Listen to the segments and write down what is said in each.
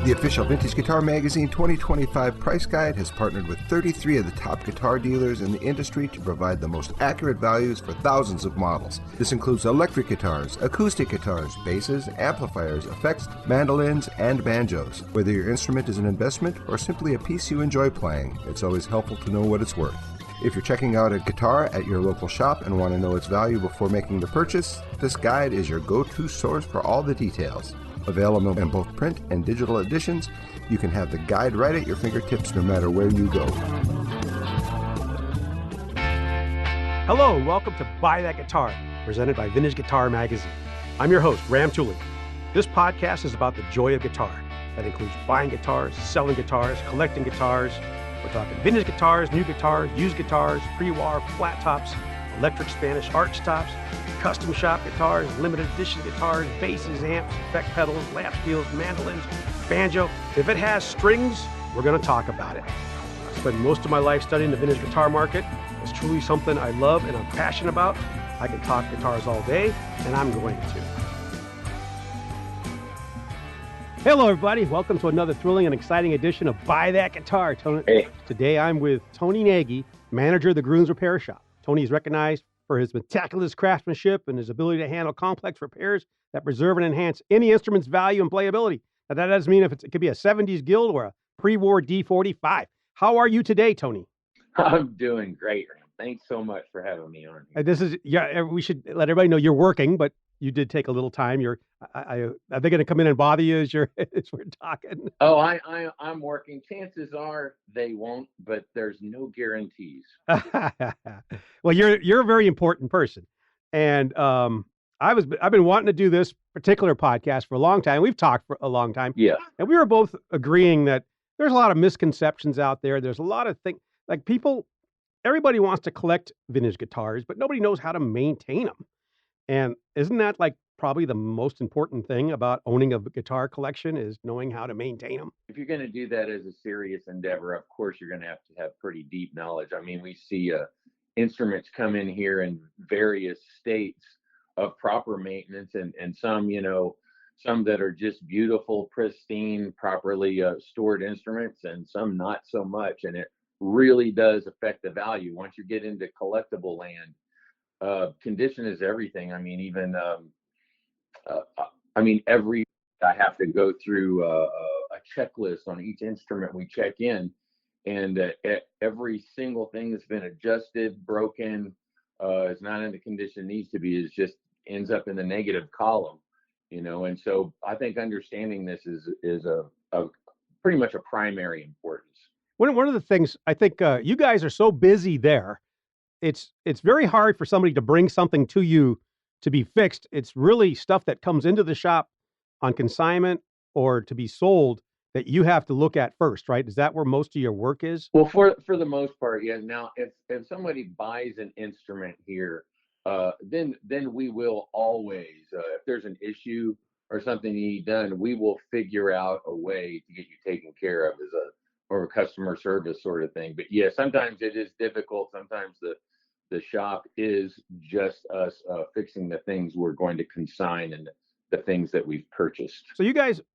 The official Vintage Guitar Magazine 2025 price guide has partnered with 33 of the top guitar dealers in the industry to provide the most accurate values for thousands of models. This includes electric guitars, acoustic guitars, basses, amplifiers, effects, mandolins, and banjos. Whether your instrument is an investment or simply a piece you enjoy playing, it's always helpful to know what it's worth. If you're checking out a guitar at your local shop and want to know its value before making the purchase, this guide is your go-to source for all the details. Available in both print and digital editions, you can have the guide right at your fingertips no matter where you go. Hello and welcome to Buy That Guitar, presented by Vintage Guitar Magazine. I'm your host, Ram Tuli. This podcast is about the joy of guitar. That includes buying guitars, selling guitars, collecting guitars. We're talking vintage guitars, new guitars, used guitars, pre-war, flat tops, electric Spanish arch tops, custom shop guitars, limited edition guitars, basses, amps, effect pedals, lap steels, mandolins, banjo. If it has strings, we're going to talk about it. I spent most of my life studying the vintage guitar market. It's truly something I love and I'm passionate about. I can talk guitars all day, and I'm going to. Hello, everybody. Welcome to another thrilling and exciting edition of Buy That Guitar. Today, I'm with Tony Nagy, manager of the Gruhn's Repair Shop. Tony is recognized for his meticulous craftsmanship and his ability to handle complex repairs that preserve and enhance any instrument's value and playability. Now, that doesn't mean if it could be a 70s Guild or a pre-war D45. How are you today, Tony? I'm doing great. Thanks so much for having me on. We should let everybody know you're working, but you did take a little time. Are they going to come in and bother you as we're talking? Oh, I'm working. Chances are they won't, but there's no guarantees. Well, you're a very important person, and I've been wanting to do this particular podcast for a long time. We've talked for a long time, yeah, and we were both agreeing that there's a lot of misconceptions out there. There's a lot of things like everybody wants to collect vintage guitars, but nobody knows how to maintain them. And isn't that like probably the most important thing about owning a guitar collection is knowing how to maintain them? If you're going to do that as a serious endeavor, of course, you're going to have pretty deep knowledge. I mean, we see instruments come in here in various states of proper maintenance and some, some that are just beautiful, pristine, properly stored instruments and some not so much. And it really does affect the value. Once you get into collectible land, condition is everything. I mean, even, I have to go through a checklist on each instrument we check in, and every single thing that's been adjusted, broken, is not in the condition it needs to be, is just ends up in the negative column, and so I think understanding this is a pretty much a primary importance. One of the things I think you guys are so busy there, it's very hard for somebody to bring something to you to be fixed. It's really stuff that comes into the shop on consignment or to be sold that you have to look at first, right? Is that where most of your work is? Well, for the most part, yeah. Now, if somebody buys an instrument here, then we will always, if there's an issue or something you need done, we will figure out a way to get you taken care of as or a customer service sort of thing. But yeah, sometimes it is difficult. Sometimes the shop is just us fixing the things we're going to consign and the things that we've purchased.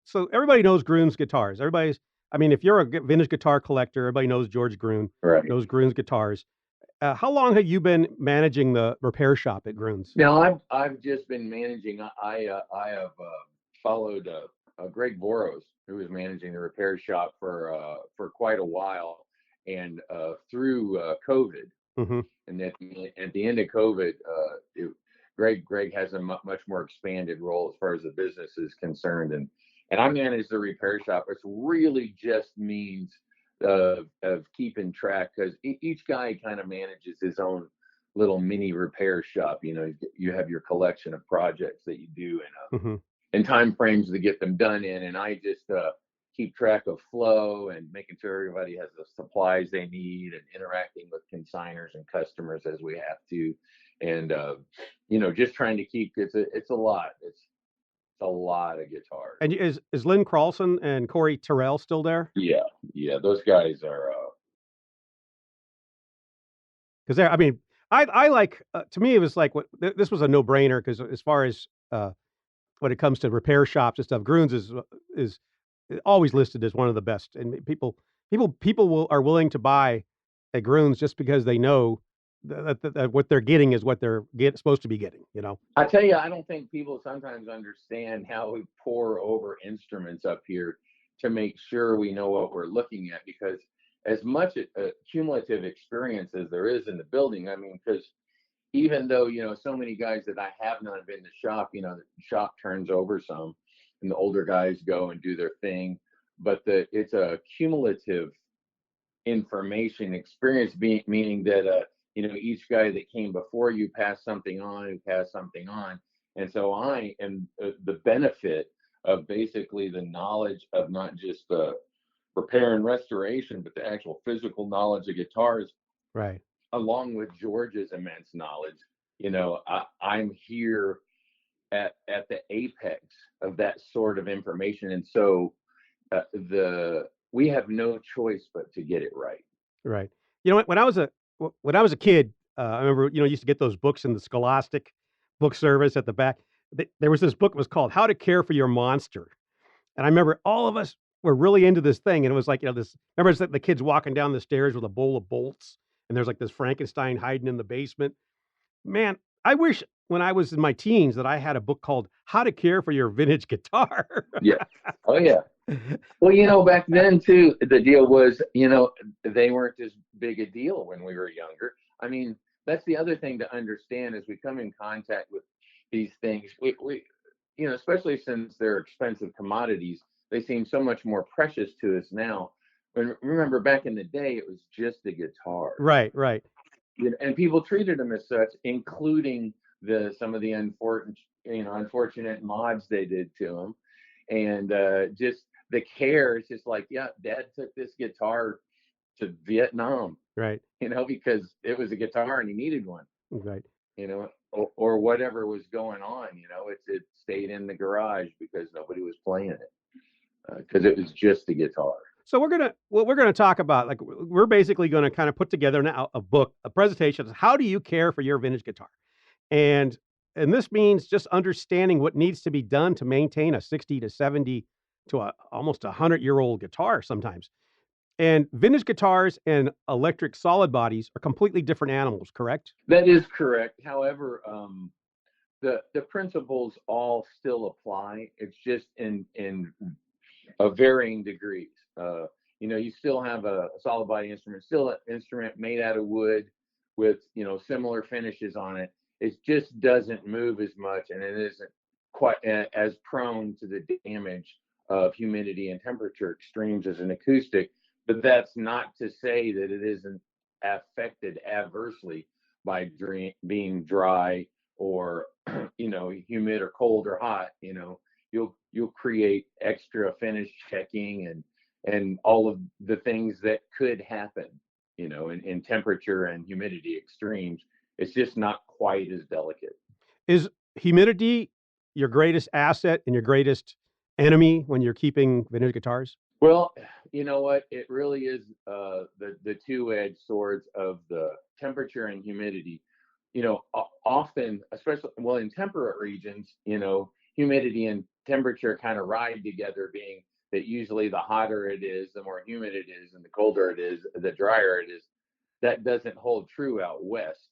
So everybody knows Gruhn's guitars. If you're a vintage guitar collector, everybody knows George Gruhn, right? Knows Gruhn's guitars. How long have you been managing the repair shop at Gruhn's? Now, I've just been managing. I have followed Greg Boros, who was managing the repair shop for quite a while, and through COVID. Mm-hmm. And at the end of COVID, Greg has a much more expanded role as far as the business is concerned, and I manage the repair shop, which really just means of keeping track, because each guy kind of manages his own little mini repair shop. You have your collection of projects that you do and time frames to get them done in, and I just keep track of flow and making sure everybody has the supplies they need and interacting with consigners and customers as we have to, and just trying to keep it's a lot. It's a lot of guitars. And is Lynn Carlson and Corey Terrell still there? Yeah, those guys are. Because I like to me it was like this was a no brainer, because as far as when it comes to repair shops and stuff, Gruhn's is always listed as one of the best. And people are willing to buy a Gruhn's just because they know that what they're getting is what they're supposed to be getting. I tell you, I don't think people sometimes understand how we pour over instruments up here to make sure we know what we're looking at, because as much a cumulative experience as there is in the building, I mean, because even though, so many guys that I have not been in the shop, the shop turns over some and the older guys go and do their thing, but it's a cumulative information experience, meaning that, each guy that came before you passed something on, who passed something on. And so I am the benefit of basically the knowledge of not just repair and restoration, but the actual physical knowledge of guitars, Right. along with George's immense knowledge. I'm here at the apex of that sort of information. And so we have no choice but to get it right. Right. When I was a kid, I remember, used to get those books in the Scholastic book service at the back. There was this book, it was called How to Care for Your Monster. And I remember all of us were really into this thing. And it was like, remember it's like the kids walking down the stairs with a bowl of bolts, and there's like this Frankenstein hiding in the basement. Man, I wish when I was in my teens that I had a book called How to Care for Your Vintage Guitar. Yeah. Oh, yeah. Well, back then, too, the deal was, they weren't as big a deal when we were younger. I mean, that's the other thing to understand as we come in contact with these things. We especially since they're expensive commodities, they seem so much more precious to us now. Remember, back in the day, it was just a guitar. Right, right. And people treated them as such, including some of the unfortunate mods they did to them. And just the care, it's just like, yeah, Dad took this guitar to Vietnam, right? Because it was a guitar and he needed one, right? Or whatever was going on, it stayed in the garage because nobody was playing it, because it was just a guitar. So what we're gonna talk about, like, we're basically going to kind of put together now a presentation. How do you care for your vintage guitar? And this means just understanding what needs to be done to maintain a 60 to 70 to almost 100-year-old guitar sometimes. And vintage guitars and electric solid bodies are completely different animals, correct? That is correct. However, the principles all still apply. It's just in varying degrees. You still have a solid body instrument, still an instrument made out of wood with, similar finishes on it. It just doesn't move as much, and it isn't quite as prone to the damage of humidity and temperature extremes as an acoustic. But that's not to say that it isn't affected adversely by being dry or, humid or cold or hot. You'll create extra finish checking and all of the things that could happen, in temperature and humidity extremes. It's just not quite as delicate. Is humidity your greatest asset and your greatest enemy when you're keeping vintage guitars? Well, you know what? It really is the two-edged swords of the temperature and humidity. Often, especially, in temperate regions, humidity and temperature kind of ride together, being that usually the hotter it is, the more humid it is, and the colder it is, the drier it is. That doesn't hold true out west,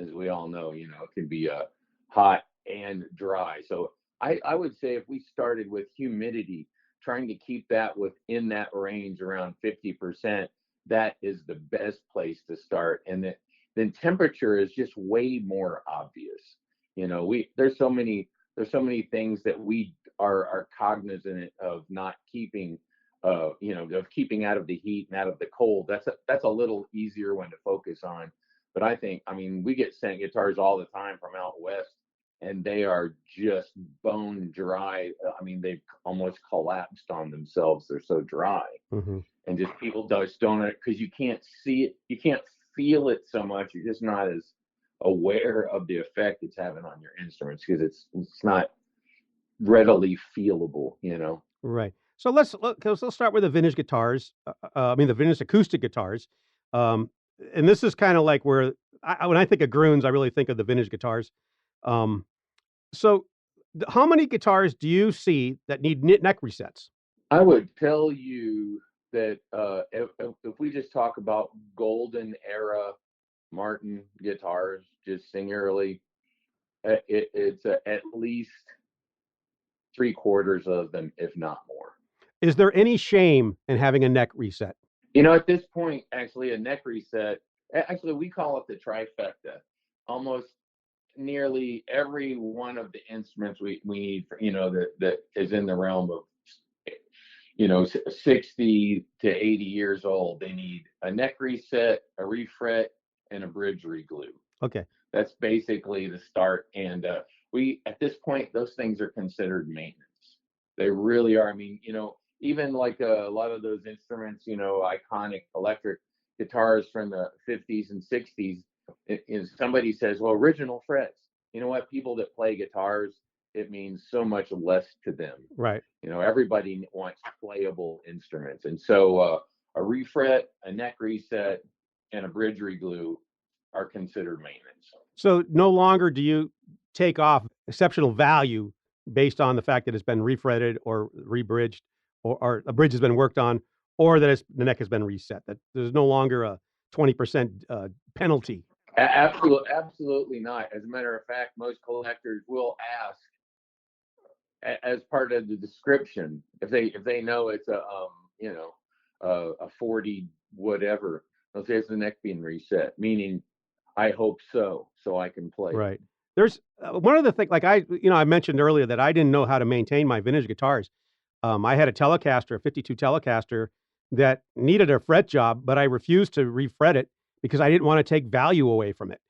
as we all know. It can be hot and dry. So I would say if we started with humidity, trying to keep that within that range around 50%, that is the best place to start. And then temperature is just way more obvious. There's so many things that we are cognizant of not keeping, of keeping out of the heat and out of the cold. That's a little easier one to focus on. But we get sent guitars all the time from out west, and they are just bone dry. They've almost collapsed on themselves. They're so dry. Mm-hmm. And just people just don't, because you can't see it, you can't feel it so much. You're just not as aware of the effect it's having on your instruments, because it's not readily feelable. Right. So let's start with the vintage guitars. The vintage acoustic guitars. And this is kind of like where when I think of Gruhn's, I really think of the vintage guitars. So how many guitars do you see that need neck resets? I would tell you that if we just talk about golden era Martin guitars, just singularly, it's at least three-quarters of them, if not more. Is there any shame in having a neck reset? At this point, actually, a neck reset, actually, we call it the trifecta. Almost nearly every one of the instruments we need, that is in the realm of, 60 to 80 years old, they need a neck reset, a refret, and a bridge reglue. Okay. That's basically the start. And at this point, those things are considered maintenance. They really are. I mean, even like a lot of those instruments, iconic electric guitars from the 50s and 60s, somebody says, well, original frets. You know what? People that play guitars, it means so much less to them. Right. Everybody wants playable instruments. And so a refret, a neck reset, and a bridge reglue are considered maintenance. So no longer do you take off exceptional value based on the fact that it's been refretted or rebridged, or a bridge has been worked on, or that the neck has been reset. That there's no longer a 20% penalty. Absolutely not. As a matter of fact, most collectors will ask, as part of the description, if they know it's a 40 whatever, they'll say it's the neck being reset, meaning I hope so I can play. Right. There's one of the things, like I mentioned earlier that I didn't know how to maintain my vintage guitars. I had a Telecaster, a 52 Telecaster, that needed a fret job, but I refused to refret it because I didn't want to take value away from it.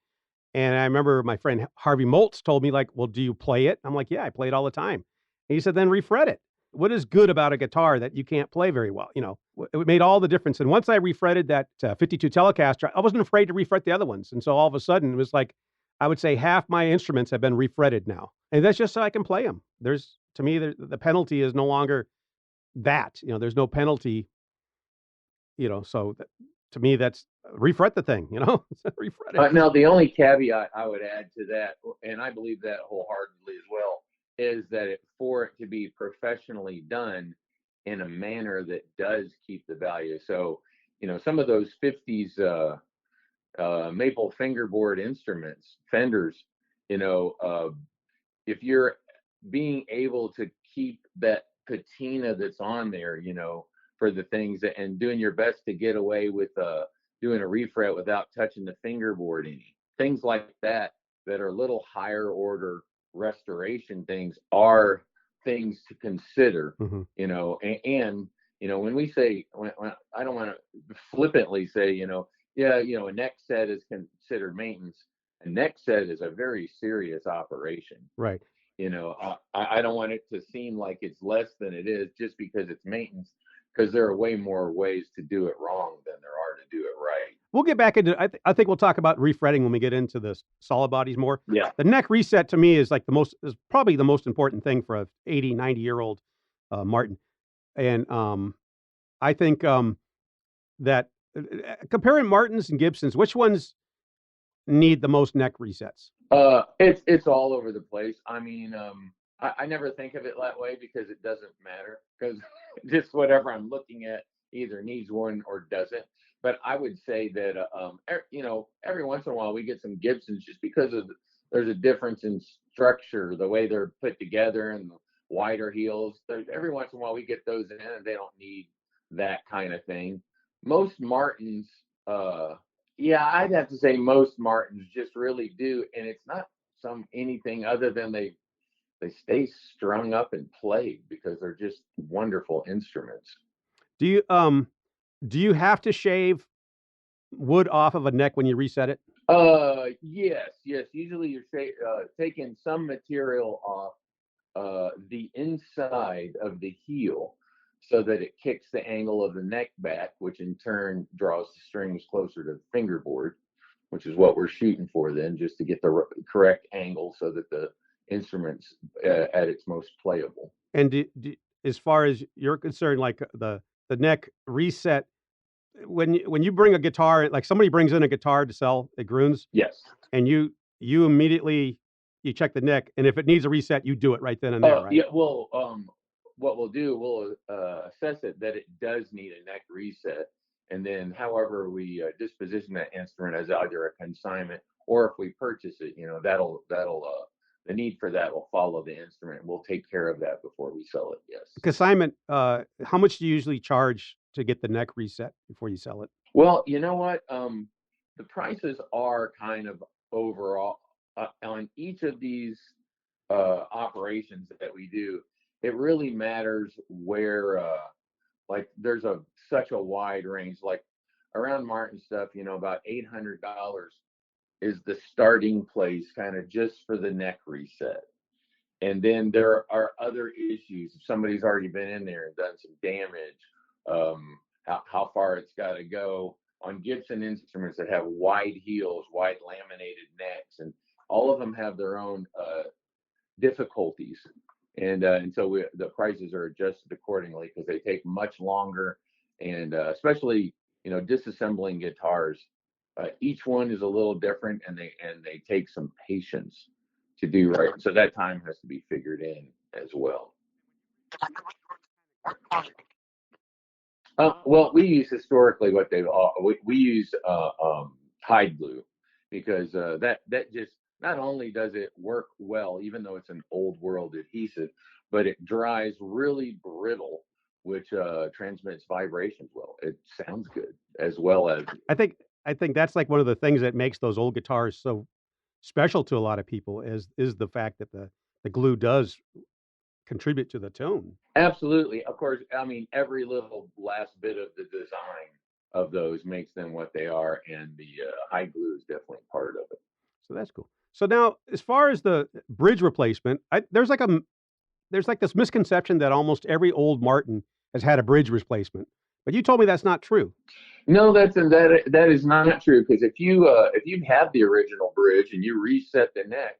And I remember my friend Harvey Moltz told me, like, well, do you play it? I'm like, yeah, I play it all the time. And he said, then refret it. What is good about a guitar that you can't play very well? It made all the difference. And once I refretted that 52 Telecaster, I wasn't afraid to refret the other ones. And so all of a sudden, it was like, I would say half my instruments have been refretted now. And that's just so I can play them. To me, the penalty is no longer that. There's no penalty, so to me, that's refret the thing, refret it. Now, the only caveat I would add to that, and I believe that wholeheartedly as well, is that for it to be professionally done in a manner that does keep the value. So, some of those 50s maple fingerboard instruments, Fenders, if you're being able to keep that patina that's on there, for the things, and doing your best to get away with doing a refret without touching the fingerboard any. Things like that are a little higher order restoration things are things to consider, and when we say, when I don't want to flippantly say, a neck set is considered maintenance. A neck set is a very serious operation. Right. I don't want it to seem like it's less than it is just because it's maintenance, because there are way more ways to do it wrong than there are to do it right. We'll get back into, I think we'll talk about refretting when we get into the solid bodies more. Yeah. The neck reset to me is probably the most important thing for a 80, 90-year-old Martin. And I think that comparing Martins and Gibsons, which ones need the most neck resets? It's all over the place. I mean, I never think of it that way because it doesn't matter, because just whatever I'm looking at either needs one or doesn't. But I would say that every once in a while we get some Gibsons just because there's a difference in structure, the way they're put together, and the wider heels. Every once in a while we get those in, and they don't need that kind of thing. Most Martins, I'd have to say most Martins just really do, and it's not anything other than they stay strung up and played because they're just wonderful instruments. Do you have to shave wood off of a neck when you reset it? Yes. Usually you're taking some material off the inside of the heel so that it kicks the angle of the neck back, which in turn draws the strings closer to the fingerboard, which is what we're shooting for then, just to get the correct angle so that the instrument's at its most playable. And as far as you're concerned, like the neck reset, when you bring a guitar, like somebody brings in a guitar to sell at Gruhn's, yes, and you immediately you check the neck, and if it needs a reset, you do it right then and there, right? Yeah, well, what we'll do, we'll assess it that it does need a neck reset, and then however we disposition that instrument as either a consignment or if we purchase it, that'll the need for that will follow the instrument. We'll take care of that before we sell it. Yes. Consignment, how much do you usually charge to get the neck reset before you sell it? Well, you know what? The prices are kind of overall on each of these operations that we do. It really matters where, like, there's such a wide range. Like around Martin stuff, about $800 is the starting place, kind of just for the neck reset. And then there are other issues. If somebody's already been in there and done some damage, how far it's got to go. On Gibson instruments that have wide heels, wide laminated necks, and all of them have their own difficulties. And so the prices are adjusted accordingly because they take much longer. And especially, disassembling guitars, each one is a little different, and they take some patience to do right. So that time has to be figured in as well. Well, we use historically what we use hide glue because that just not only does it work well, even though it's an old world adhesive, but it dries really brittle, which transmits vibrations well. It sounds good as well as. I think that's like one of the things that makes those old guitars so special to a lot of people is the fact that the glue does contribute to the tone. Absolutely. Of course, I mean, every little last bit of the design of those makes them what they are, and the hide glue is definitely part of it. So that's cool. So now, as far as the bridge replacement, there's like this misconception that almost every old Martin has had a bridge replacement. But you told me that's not true. No, that is not true, because if you have the original bridge and you reset the neck,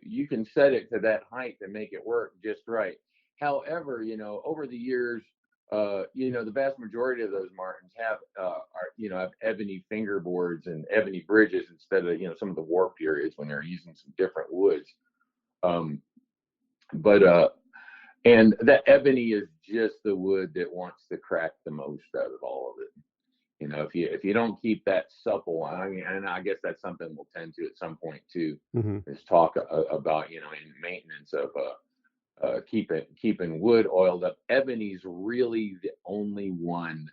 you can set it to that height to make it work just right. However, over the years, the vast majority of those Martins have have ebony fingerboards and ebony bridges instead of some of the war periods when they're using some different woods. And that ebony is just the wood that wants to crack the most out of all of it. If you don't keep that supple, and I guess that's something we'll tend to at some point too, is talk about in maintenance of keeping wood oiled up. Ebony's really the only one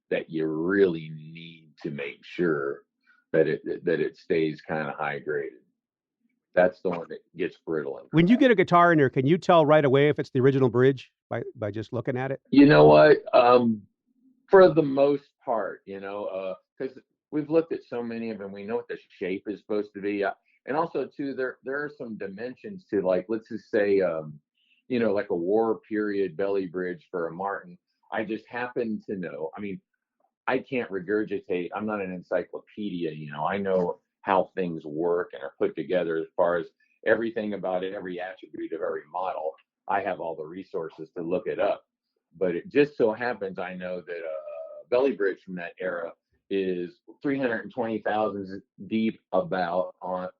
that you really need to make sure that it stays kind of hydrated. That's the one that gets brittle. When you get a guitar in there, can you tell right away if it's the original bridge by just looking at it? You know what? For the most part, because we've looked at so many of them, we know what the shape is supposed to be. And also, too, there are some dimensions to, like, let's just say, like a war period belly bridge for a Martin. I just happen to know. I mean, I can't regurgitate. I'm not an encyclopedia. I know how things work and are put together as far as everything about it, every attribute of every model. I have all the resources to look it up. But it just so happens I know that a belly bridge from that era is 320 thousandths deep about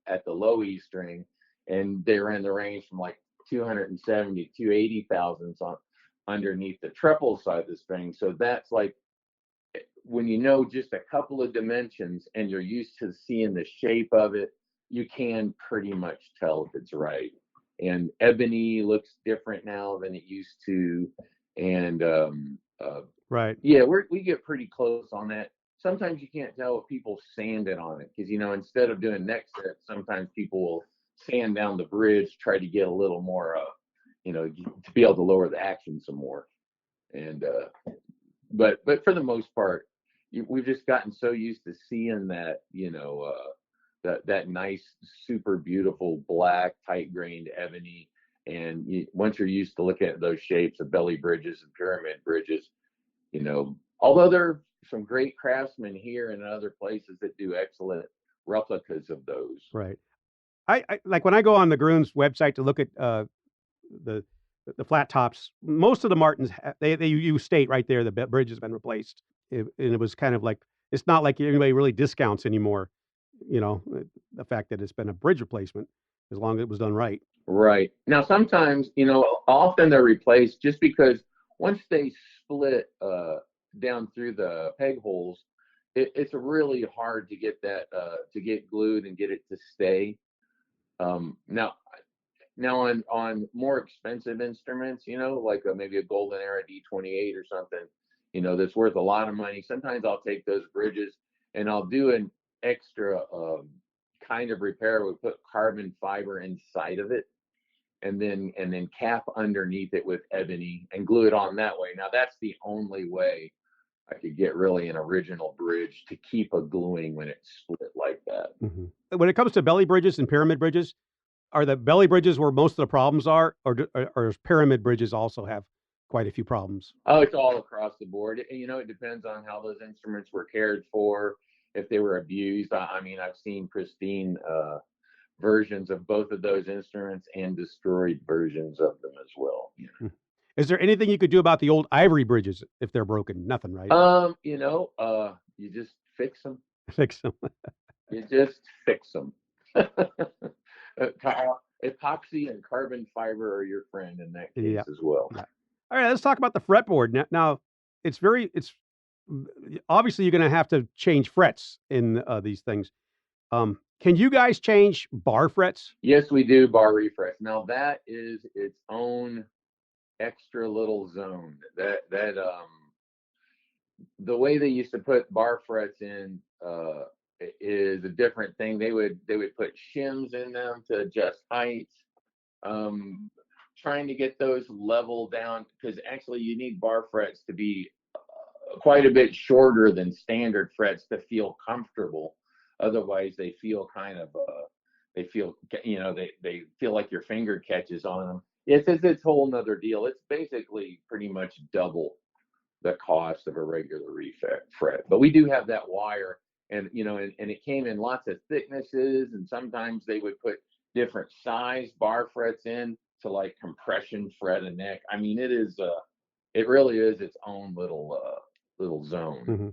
at the low E string, and they're in the range from like 270 to 280 thousandths on underneath the treble side of the string. So that's like, when you know just a couple of dimensions and you're used to seeing the shape of it, you can pretty much tell if it's right. And ebony looks different now than it used to. And right. Yeah, we get pretty close on that. Sometimes you can't tell if people sanded on it because, instead of doing neck sets, sometimes people will sand down the bridge, try to get a little more, to be able to lower the action some more. And but for the most part, we've just gotten so used to seeing that, that nice, super beautiful black, tight grained ebony. And once you're used to looking at those shapes of belly bridges and pyramid bridges, although there are some great craftsmen here and other places that do excellent replicas of those. Right. I like when I go on the Gruhn's website to look at the flat tops. Most of the Martins you state right there the bridge has been replaced, and it was kind of like, it's not like anybody really discounts anymore. The fact that it's been a bridge replacement. as long as it was done right. Right. Now, sometimes, often they're replaced just because once they split down through the peg holes, it's really hard to get that to get glued and get it to stay. Now on more expensive instruments, like maybe a Golden Era D28 or something, that's worth a lot of money. Sometimes I'll take those bridges and I'll do an extra kind of repair. We put carbon fiber inside of it and then cap underneath it with ebony and glue it on that way. Now that's the only way I could get really an original bridge to keep a gluing when it's split like that. Mm-hmm. When it comes to belly bridges and pyramid bridges, are the belly bridges where most of the problems are, or does pyramid bridges also have quite a few problems? Oh, it's all across the board. It depends on how those instruments were cared for, if they were abused. I mean, I've seen pristine versions of both of those instruments and destroyed versions of them as well. Is there anything you could do about the old ivory bridges if they're broken? Nothing, right? You just fix them. Fix them. You just fix them. Epoxy and carbon fiber are your friend in that case as well. Yeah. All right, let's talk about the fretboard. Now it's obviously you're going to have to change frets in these things. Can you guys change bar frets? Yes, we do bar refrets. Now that is its own extra little zone. The way they used to put bar frets in is a different thing. They would put shims in them to adjust heights, trying to get those level down, because actually you need bar frets to be quite a bit shorter than standard frets to feel comfortable. Otherwise they feel kind of they feel like your finger catches on them. It's a whole nother deal. It's basically pretty much double the cost of a regular fret, but we do have that wire, and it came in lots of thicknesses, and sometimes they would put different size bar frets in to like compression fret a neck. I mean, it really is its own little zone. Mm-hmm.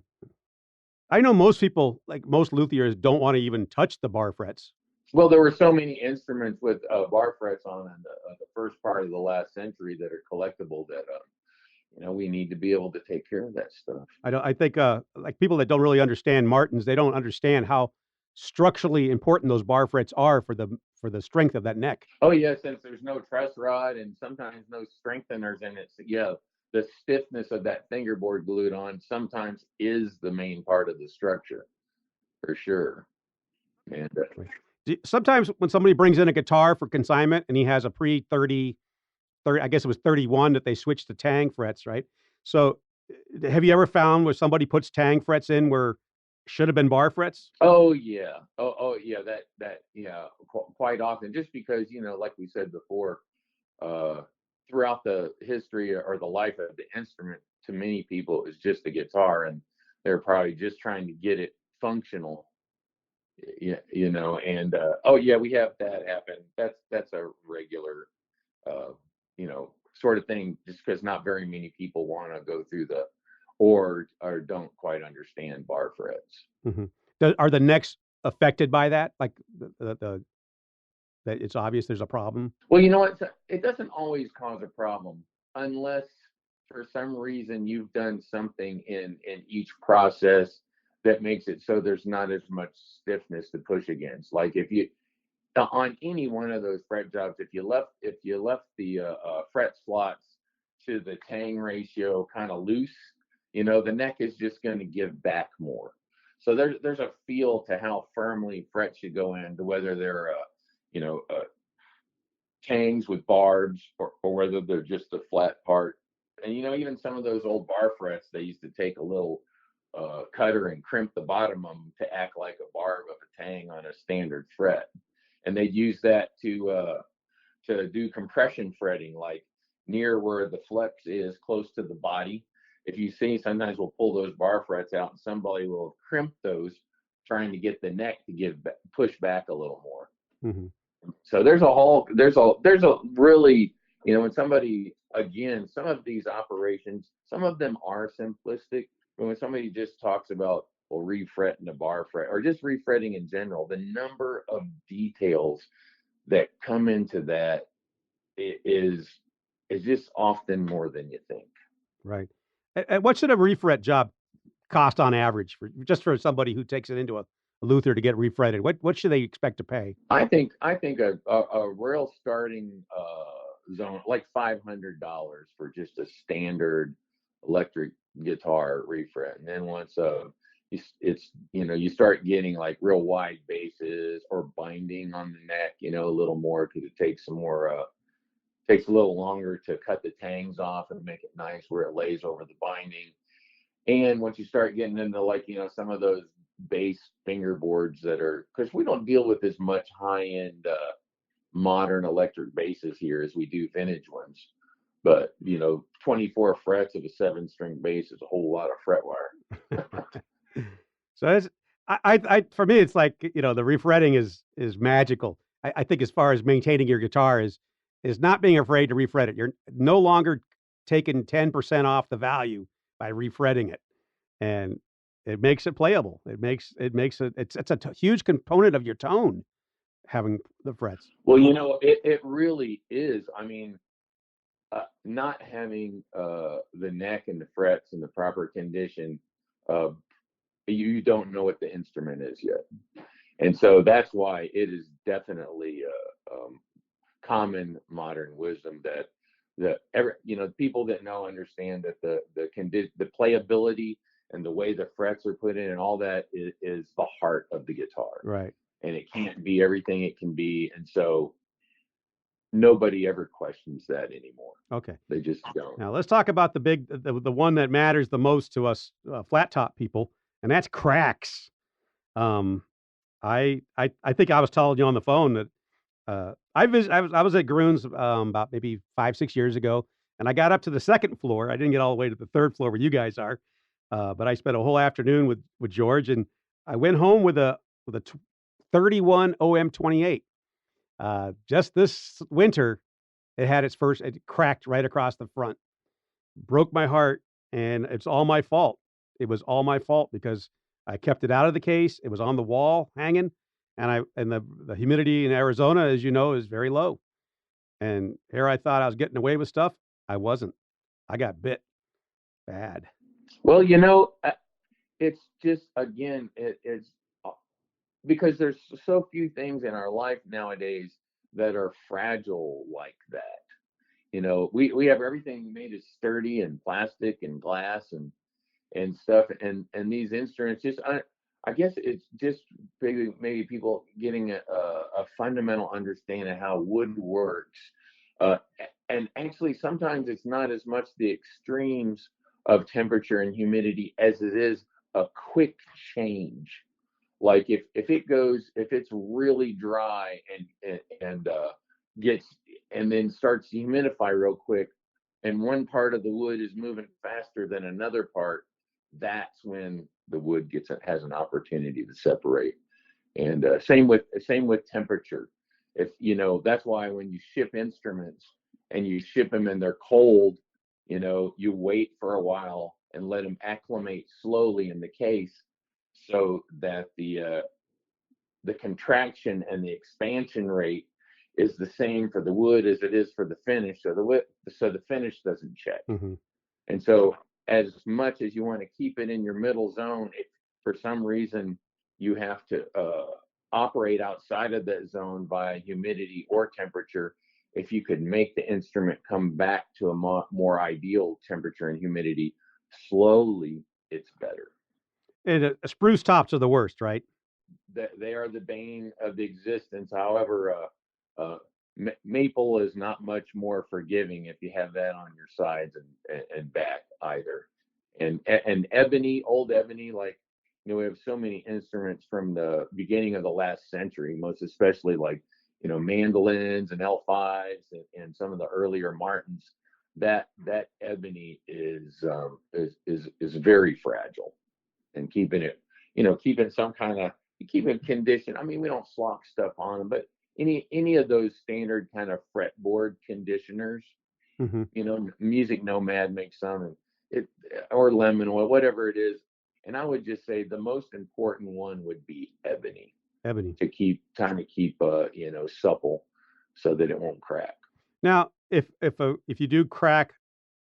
I know most people, like most luthiers, don't want to even touch the bar frets. Well, there were so many instruments with bar frets on in the first part of the last century that are collectible that we need to be able to take care of that stuff. I think like people that don't really understand Martins, they don't understand how structurally important those bar frets are for the strength of that neck. Oh yeah, since there's no truss rod and sometimes no strengtheners in it, so yeah, the stiffness of that fingerboard glued on sometimes is the main part of the structure, for sure. And sometimes when somebody brings in a guitar for consignment and he has a pre-30, I guess it was 31 that they switched to tang frets, right? So have you ever found where somebody puts tang frets in where should have been bar frets? Oh yeah. Oh yeah. That quite often, just because, like we said before, throughout the history or the life of the instrument, to many people is just a guitar, and they're probably just trying to get it functional. And oh yeah, we have that happen. That's a regular sort of thing, just because not very many people want to go through or don't quite understand bar frets. Mm-hmm. Are the necks affected by that? Like that it's obvious there's a problem? Well, you know what? It doesn't always cause a problem unless for some reason you've done something in each process that makes it so there's not as much stiffness to push against. Like if you on any one of those fret jobs, if you left the fret slots to the tang ratio kind of loose, the neck is just going to give back more. So there's a feel to how firmly frets should go in, to whether they're tangs with barbs or whether they're just a flat part. And even some of those old bar frets, they used to take a little cutter and crimp the bottom of them to act like a barb of a tang on a standard fret. And they'd use that to do compression fretting, like near where the flex is, close to the body. If you see, sometimes we'll pull those bar frets out, and somebody will crimp those, trying to get the neck to push back a little more. Mm-hmm. So there's a really, when somebody, again, some of these operations, some of them are simplistic, but when somebody just talks about, refretting a bar fret or just refretting in general, the number of details that come into that is just often more than you think. Right. And what should a refret job cost on average just for somebody who takes it into a Luther to get refretted? What should they expect to pay? I think a real starting zone like $500 for just a standard electric guitar refret, and then once you start getting like real wide basses or binding on the neck, a little more because it takes takes a little longer to cut the tangs off and make it nice where it lays over the binding. And once you start getting into like, some of those bass fingerboards that are, because we don't deal with as much high-end modern electric basses here as we do vintage ones. But, 24 frets of a 7-string bass is a whole lot of fret wire. So it's, for me, it's like, the refretting is magical. I think as far as maintaining your guitar is not being afraid to refret it. You're no longer taking 10% off the value by refretting it, and it makes it playable. It's a huge component of your tone, having the frets. Well, it really is. I mean, not having the neck and the frets in the proper condition, you don't know what the instrument is yet. And so that's why it is definitely common modern wisdom that people that know understand that the playability and the way the frets are put in and all that is the heart of the guitar. Right. And it can't be everything it can be. And so nobody ever questions that anymore. Okay. They just don't. Now let's talk about the one that matters the most to us flat top people, and that's cracks. I think I was telling you on the phone that I was at Gruhn's about maybe 5-6 years ago, and I got up to the second floor. I didn't get all the way to the third floor where you guys are, but I spent a whole afternoon with George, and I went home with a 31 OM28. Just this winter, it cracked right across the front, broke my heart, and it's all my fault. It was all my fault because I kept it out of the case. It was on the wall hanging, and the humidity in Arizona, as you know, is very low. And here I thought I was getting away with stuff. I wasn't. I got bit bad. Well, it's just, again, it's because there's so few things in our life nowadays that are fragile like that. We have everything made as sturdy and plastic and glass and stuff, and these instruments just, I guess it's just maybe people getting a fundamental understanding of how wood works, and actually sometimes it's not as much the extremes of temperature and humidity as it is a quick change. Like if it's really dry and gets and then starts to humidify real quick, and one part of the wood is moving faster than another part, that's when the wood has an opportunity to separate. And same with temperature. If that's why when you ship instruments and you ship them and they're cold, you wait for a while and let them acclimate slowly in the case, so that the contraction and the expansion rate is the same for the wood as it is for the finish, so the finish doesn't check. Mm-hmm. And so as much as you want to keep it in your middle zone, if for some reason you have to operate outside of that zone by humidity or temperature, if you could make the instrument come back to a more ideal temperature and humidity slowly, it's better. And spruce tops are the worst, right? They are the bane of the existence. However, maple is not much more forgiving if you have that on your sides and back either. And ebony, old ebony, like, we have so many instruments from the beginning of the last century, most especially like, mandolins and L5s and some of the earlier Martins. That ebony is very fragile, and keeping it, keeping some kind of, keep it conditioned. I mean, we don't slop stuff on them, but any of those standard kind of fretboard conditioners, mm-hmm. Music Nomad makes some, or lemon oil, whatever it is. And I would just say the most important one would be ebony. Ebony To keep supple. so that it won't crack. Now, if you do crack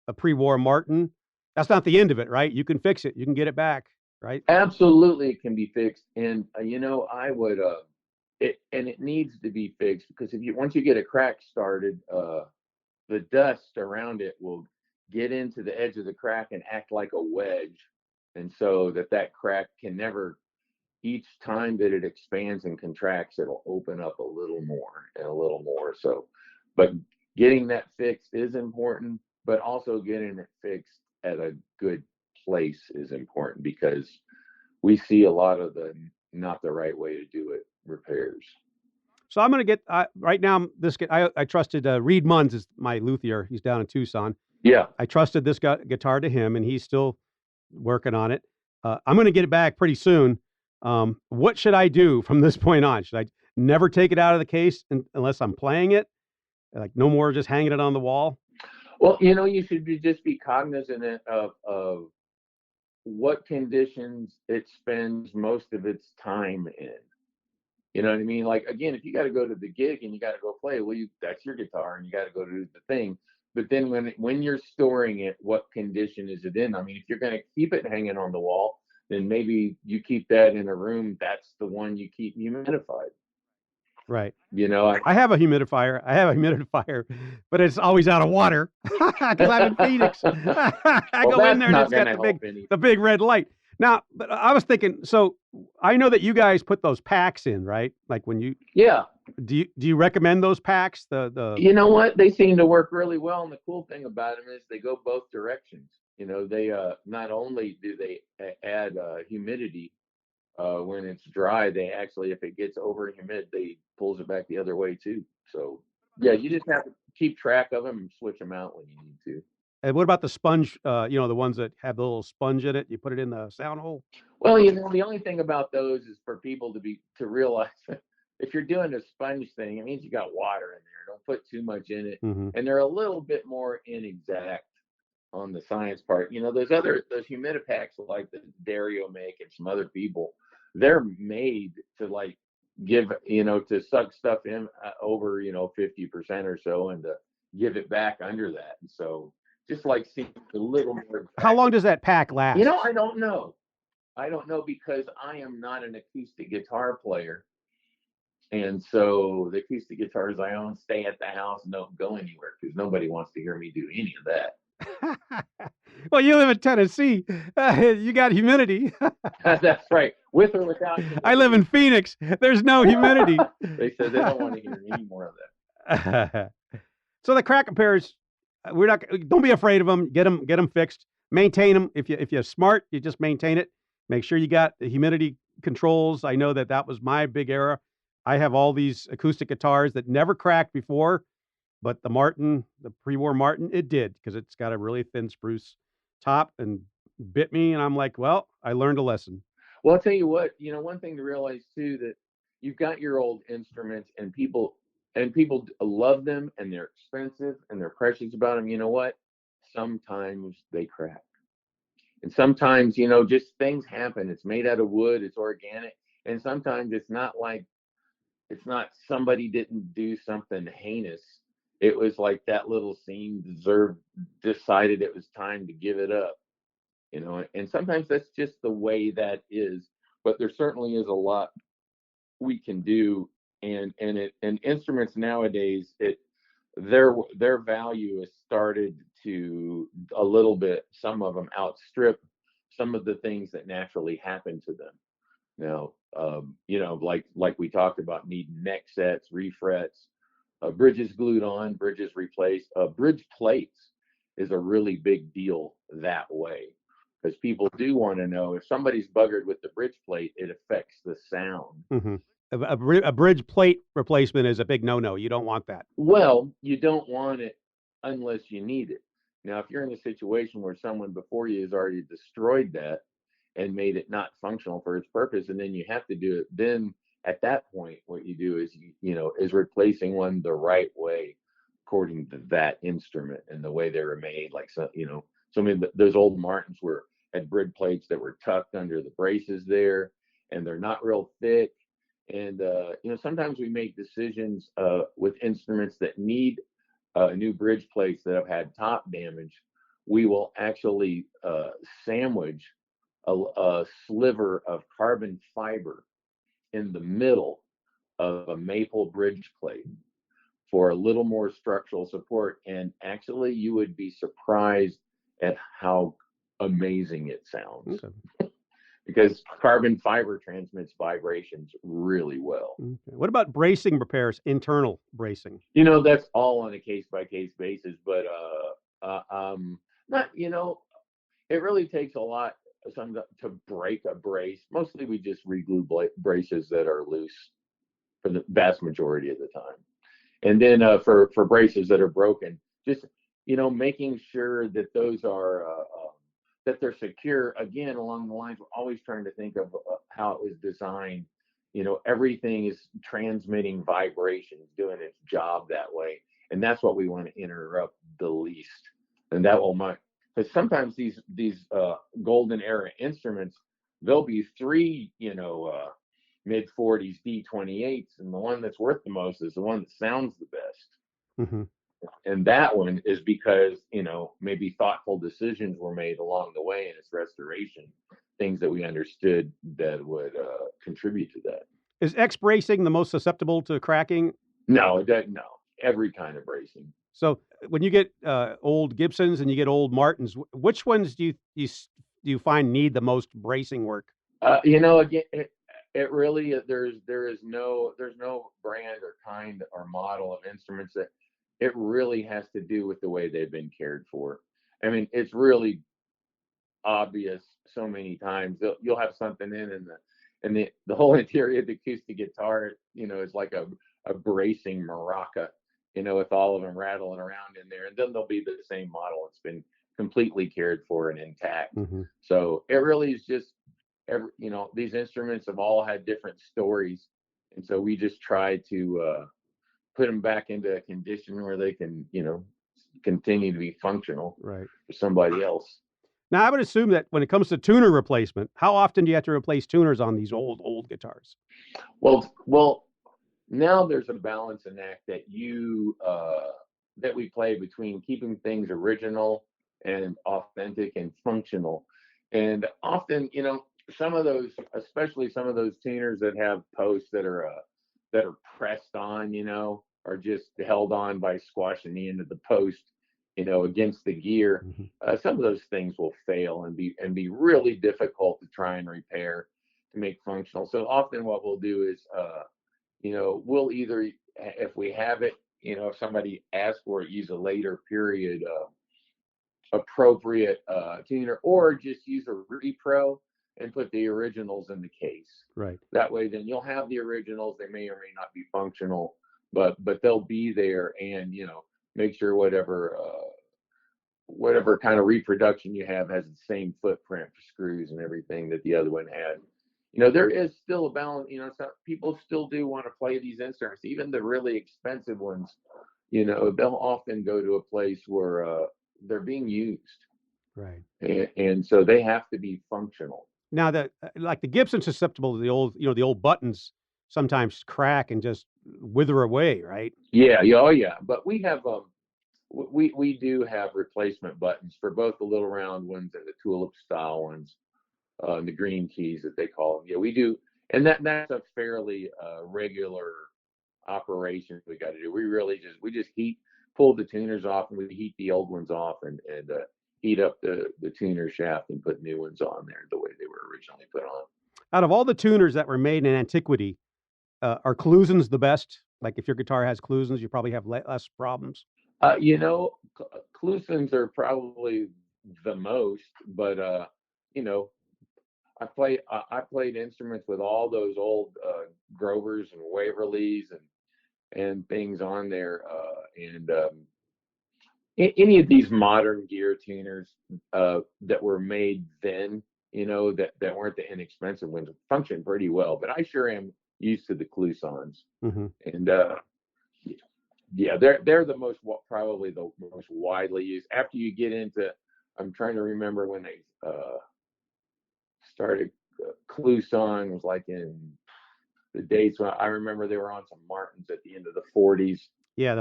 a pre-war Martin, that's not the end of it, right? You can fix it. You can get it back, right? Absolutely, it can be fixed, and I would it needs to be fixed, because if you once you get a crack started, the dust around it will get into the edge of the crack and act like a wedge, and so that crack can never. Each time that it expands and contracts, it'll open up a little more and a little more. So, but getting that fixed is important, but also getting it fixed at a good place is important, because we see a lot of the not the right way to do it repairs. So I'm going to get right now. I trusted Reed Munns is my luthier. He's down in Tucson. Yeah. I trusted this guitar to him, and he's still working on it. I'm going to get it back pretty soon. What should I do from this point on? Should I never take it out of the case unless I'm playing it? Like no more just hanging it on the wall? Well, you should just be cognizant of what conditions it spends most of its time in. You know what I mean? Like, again, if you got to go to the gig and you got to go play, well, that's your guitar and you got to go do the thing. But then when you're storing it, what condition is it in? I mean, if you're going to keep it hanging on the wall, then maybe you keep that in a room. That's the one you keep humidified. Right. I have a humidifier, but it's always out of water because I'm in Phoenix. I go in there and it's got the big red light. Now, but I was thinking, so I know that you guys put those packs in, right? Like when you, yeah. Do you recommend those packs? You know what? They seem to work really well, and the cool thing about them is they go both directions. They not only do they add humidity when it's dry, they actually, if it gets over humid, they pulls it back the other way too. So yeah, you just have to keep track of them and switch them out when you need to. And what about the sponge? The ones that have the little sponge in it. You put it in the sound hole. Well, the only thing about those is for people to realize if you're doing a sponge thing, it means you got water in there. Don't put too much in it, mm-hmm. And they're a little bit more inexact on the science part. Those humidipacks like the Dario make and some other people, they're made to like give to suck stuff in over 50% or so, and to give it back under that. And so just like seeing a little more. How long does that pack last? I don't know. Because I am not an acoustic guitar player. And so the acoustic guitars I own stay at the house and don't go anywhere, because nobody wants to hear me do any of that. Well, you live in Tennessee. You got humidity. That's right. With or without humidity. I live in Phoenix. There's no humidity. They said they don't want to hear any more of that. So the crack repairs, don't be afraid of them. Get them fixed. Maintain them. If you're smart, you just maintain it. Make sure you got the humidity controls. I know that was my big error. I have all these acoustic guitars that never cracked before, but the pre-war Martin, it did, because it's got a really thin spruce top and bit me. And I'm like, well, I learned a lesson. Well, I'll tell you what, one thing to realize too, that you've got your old instruments and people love them, and they're expensive and they're precious about them. You know what? Sometimes they crack. And sometimes, just things happen. It's made out of wood, it's organic. And sometimes it's not somebody didn't do something heinous. It was like that little scene decided it was time to give it up, and sometimes that's just the way that is. But there certainly is a lot we can do. And instruments nowadays, their value has started to a little bit, some of them outstrip some of the things that naturally happen to them. Now, like we talked about, needing neck sets, refrets, bridges glued on, bridges replaced. Bridge plates is a really big deal that way, because people do want to know if somebody's buggered with the bridge plate, it affects the sound. Mm-hmm. A bridge plate replacement is a big no-no. You don't want that. Well, you don't want it unless you need it. Now, if you're in a situation where someone before you has already destroyed that and made it not functional for its purpose, and then you have to do it, then at that point, what you do is, is replacing one the right way, according to that instrument and the way they were made. Like, so many those old Martins had bridge plates that were tucked under the braces there, and they're not real thick. And sometimes we make decisions with instruments that need new bridge plates that have had top damage. We will actually sandwich a sliver of carbon fiber in the middle of a maple bridge plate for a little more structural support. And actually, you would be surprised at how amazing it sounds. Okay. Because carbon fiber transmits vibrations really well. Okay. What about bracing repairs, internal bracing? That's all on a case-by-case basis, but not, it really takes a lot to break a brace. Mostly we just reglue braces that are loose for the vast majority of the time. And then for braces that are broken, just, making sure that those are, that they're secure. Again, along the lines, we're always trying to think of how it was designed. Everything is transmitting vibrations, doing its job that way. And that's what we want to interrupt the least. And that will because sometimes these golden era instruments, there'll be three, mid 40s D28s, and the one that's worth the most is the one that sounds the best. Mm-hmm. And that one is because, maybe thoughtful decisions were made along the way in its restoration, things that we understood that would contribute to that. Is X bracing the most susceptible to cracking? No, it doesn't. No, every kind of bracing. So when you get old Gibsons and you get old Martins, which ones do you find need the most bracing work? Again, it really there's no brand or kind or model of instruments that it really has to do with the way they've been cared for. I mean, it's really obvious so many times. You'll have something in the whole interior of the acoustic guitar, is like a bracing maraca, with all of them rattling around in there, and then there'll be the same model that's been completely cared for and intact. Mm-hmm. So it really is just these instruments have all had different stories, and so we just try to put them back into a condition where they can, continue to be functional for somebody else. Now, I would assume that when it comes to tuner replacement, how often do you have to replace tuners on these old guitars? Well, now there's a balancing act that that we play between keeping things original and authentic and functional. And often, some of those, especially some of those tuners that have posts that are pressed on, are just held on by squashing the end of the post, against the gear. Mm-hmm. Some of those things will fail and be really difficult to try and repair to make functional. So often what we'll do is, we'll either, if we have it, if somebody asks for it, use a later period appropriate tuner, or just use a repro and put the originals in the case. Right. That way, then you'll have the originals. They may or may not be functional, but they'll be there, and make sure whatever kind of reproduction you have has the same footprint for screws and everything that the other one had. There is still a balance. Some people still do want to play these instruments, even the really expensive ones. They'll often go to a place where they're being used. Right. And so they have to be functional. Now, like the Gibson's susceptible to the old buttons sometimes crack and just wither away, right? Yeah. Oh, yeah. But we have we do have replacement buttons for both the little round ones and the tulip style ones, the green keys that they call them. Yeah, we do, and that's a fairly regular operation we got to do. We just pull the tuners off, and we heat the old ones off, and heat up the tuner shaft and put new ones on there the way they were originally put on. Out of all the tuners that were made in antiquity, are Klusons the best? Like if your guitar has Klusons, you probably have less problems. Klusons are probably the most, but I played instruments with all those old Grovers and Waverleys and things on there, and any of these modern gear tuners that were made then, that weren't the inexpensive ones, function pretty well. But I sure am used to the Klusons, mm-hmm. And yeah, they're probably the most widely used. After you get into, I'm trying to remember when they started. Kluson was like in the dates when I remember they were on some Martins at the end of the 40s. Yeah,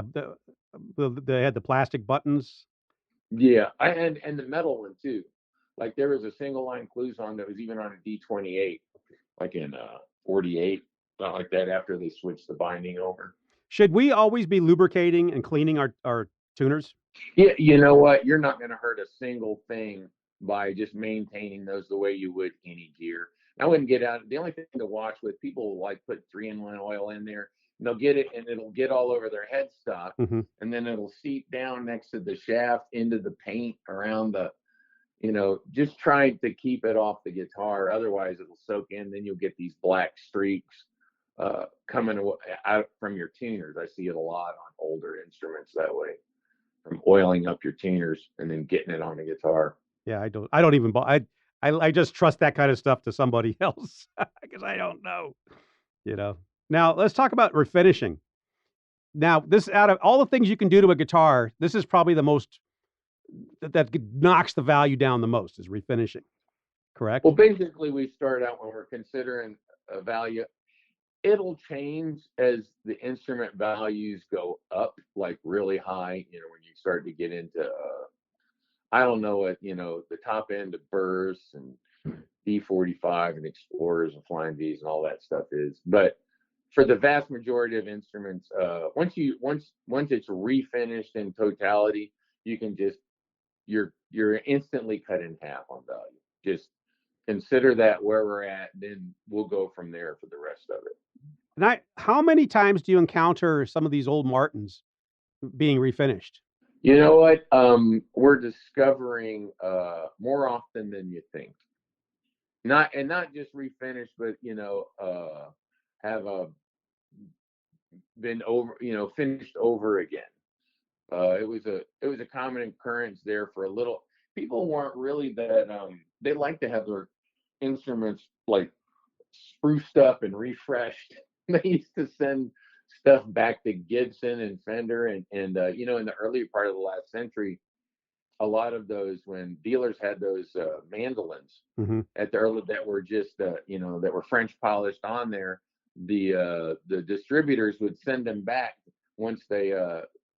they had the plastic buttons. Yeah, and the metal one too. Like there was a single line Cluson that was even on a D28, like in 48, not like that after they switched the binding over. Should we always be lubricating and cleaning our tuners? Yeah, you know what? You're not going to hurt a single thing by just maintaining those the way you would any gear. I wouldn't get out. The only thing to watch with people like put 3-in-1 oil in there, and they'll get it and it'll get all over their headstock, and then it'll seep down next to the shaft into the paint around the, just trying to keep it off the guitar. Otherwise, it'll soak in. Then you'll get these black streaks coming out from your tuners. I see it a lot on older instruments that way, from oiling up your tuners and then getting it on the guitar. Yeah, I don't even I just trust that kind of stuff to somebody else because I don't know. Now let's talk about refinishing. Now, this, out of all the things you can do to a guitar, this is probably the most that knocks the value down the most, is refinishing. Correct? Well, basically, we start out when we're considering a value. It'll change as the instrument values go up, like really high. When you start to get into, I don't know what, the top end of Burrs and D45 and Explorers and Flying V's and all that stuff is. But for the vast majority of instruments, once it's refinished in totality, you can just you're instantly cut in half on value. Just consider that where we're at, then we'll go from there for the rest of it. And how many times do you encounter some of these old Martins being refinished? You know what? We're discovering more often than you think. Not just refinished, but have been over, finished over again. It was a common occurrence there for a little. People weren't really that. They like to have their instruments like spruced up and refreshed. They used to send stuff back to Gibson and Fender, and in the early part of the last century, a lot of those, when dealers had those mandolins at the early, that were just that were French polished on there, the distributors would send them back once they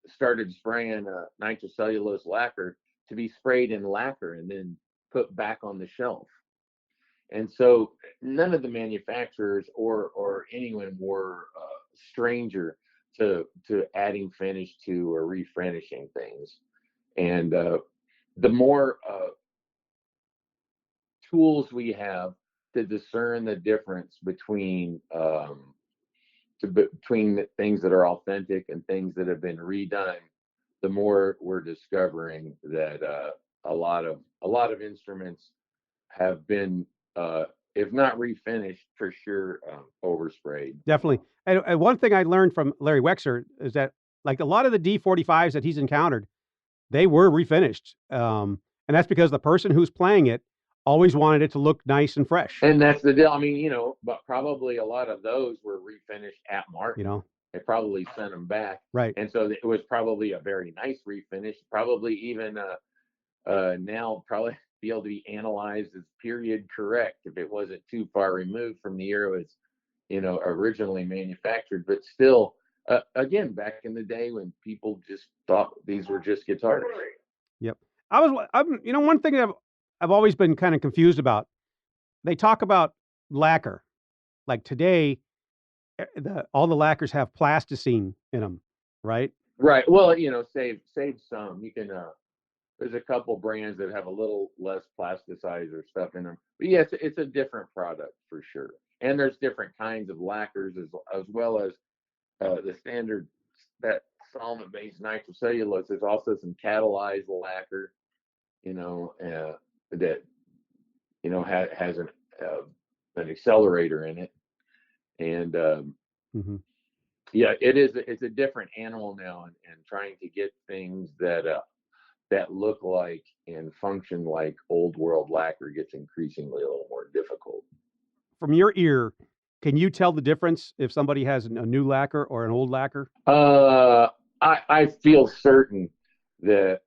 started spraying nitrocellulose lacquer to be sprayed in lacquer and then put back on the shelf. And so none of the manufacturers or anyone were stranger to adding finish to or refinishing things. And the more tools we have to discern the difference between the things that are authentic and things that have been redone, the more we're discovering that a lot of instruments have been, if not refinished, for sure, oversprayed. Definitely. And one thing I learned from Larry Wexer is that, like, a lot of the D45s that he's encountered, they were refinished. And that's because the person who's playing it always wanted it to look nice and fresh. And that's the deal. I mean, but probably a lot of those were refinished at Martin. They probably sent them back. Right. And so it was probably a very nice refinish, probably even now probably be able to be analyzed as period correct if it wasn't too far removed from the year it was, originally manufactured. But still, again, back in the day when people just thought these were just guitars. Yep. One thing that I've always been kind of confused about, they talk about lacquer. Like today, all the lacquers have plasticine in them, right? Right. Well, save some. You can. There's a couple brands that have a little less plasticizer stuff in them, but yes, it's a different product for sure. And there's different kinds of lacquers as well as the standard that solvent-based nitrocellulose. There's also some catalyzed lacquer, that has an accelerator in it, and yeah, it's a different animal now, and trying to get things that look like and function like old world lacquer gets increasingly a little more difficult. From your ear, can you tell the difference if somebody has a new lacquer or an old lacquer? I feel certain that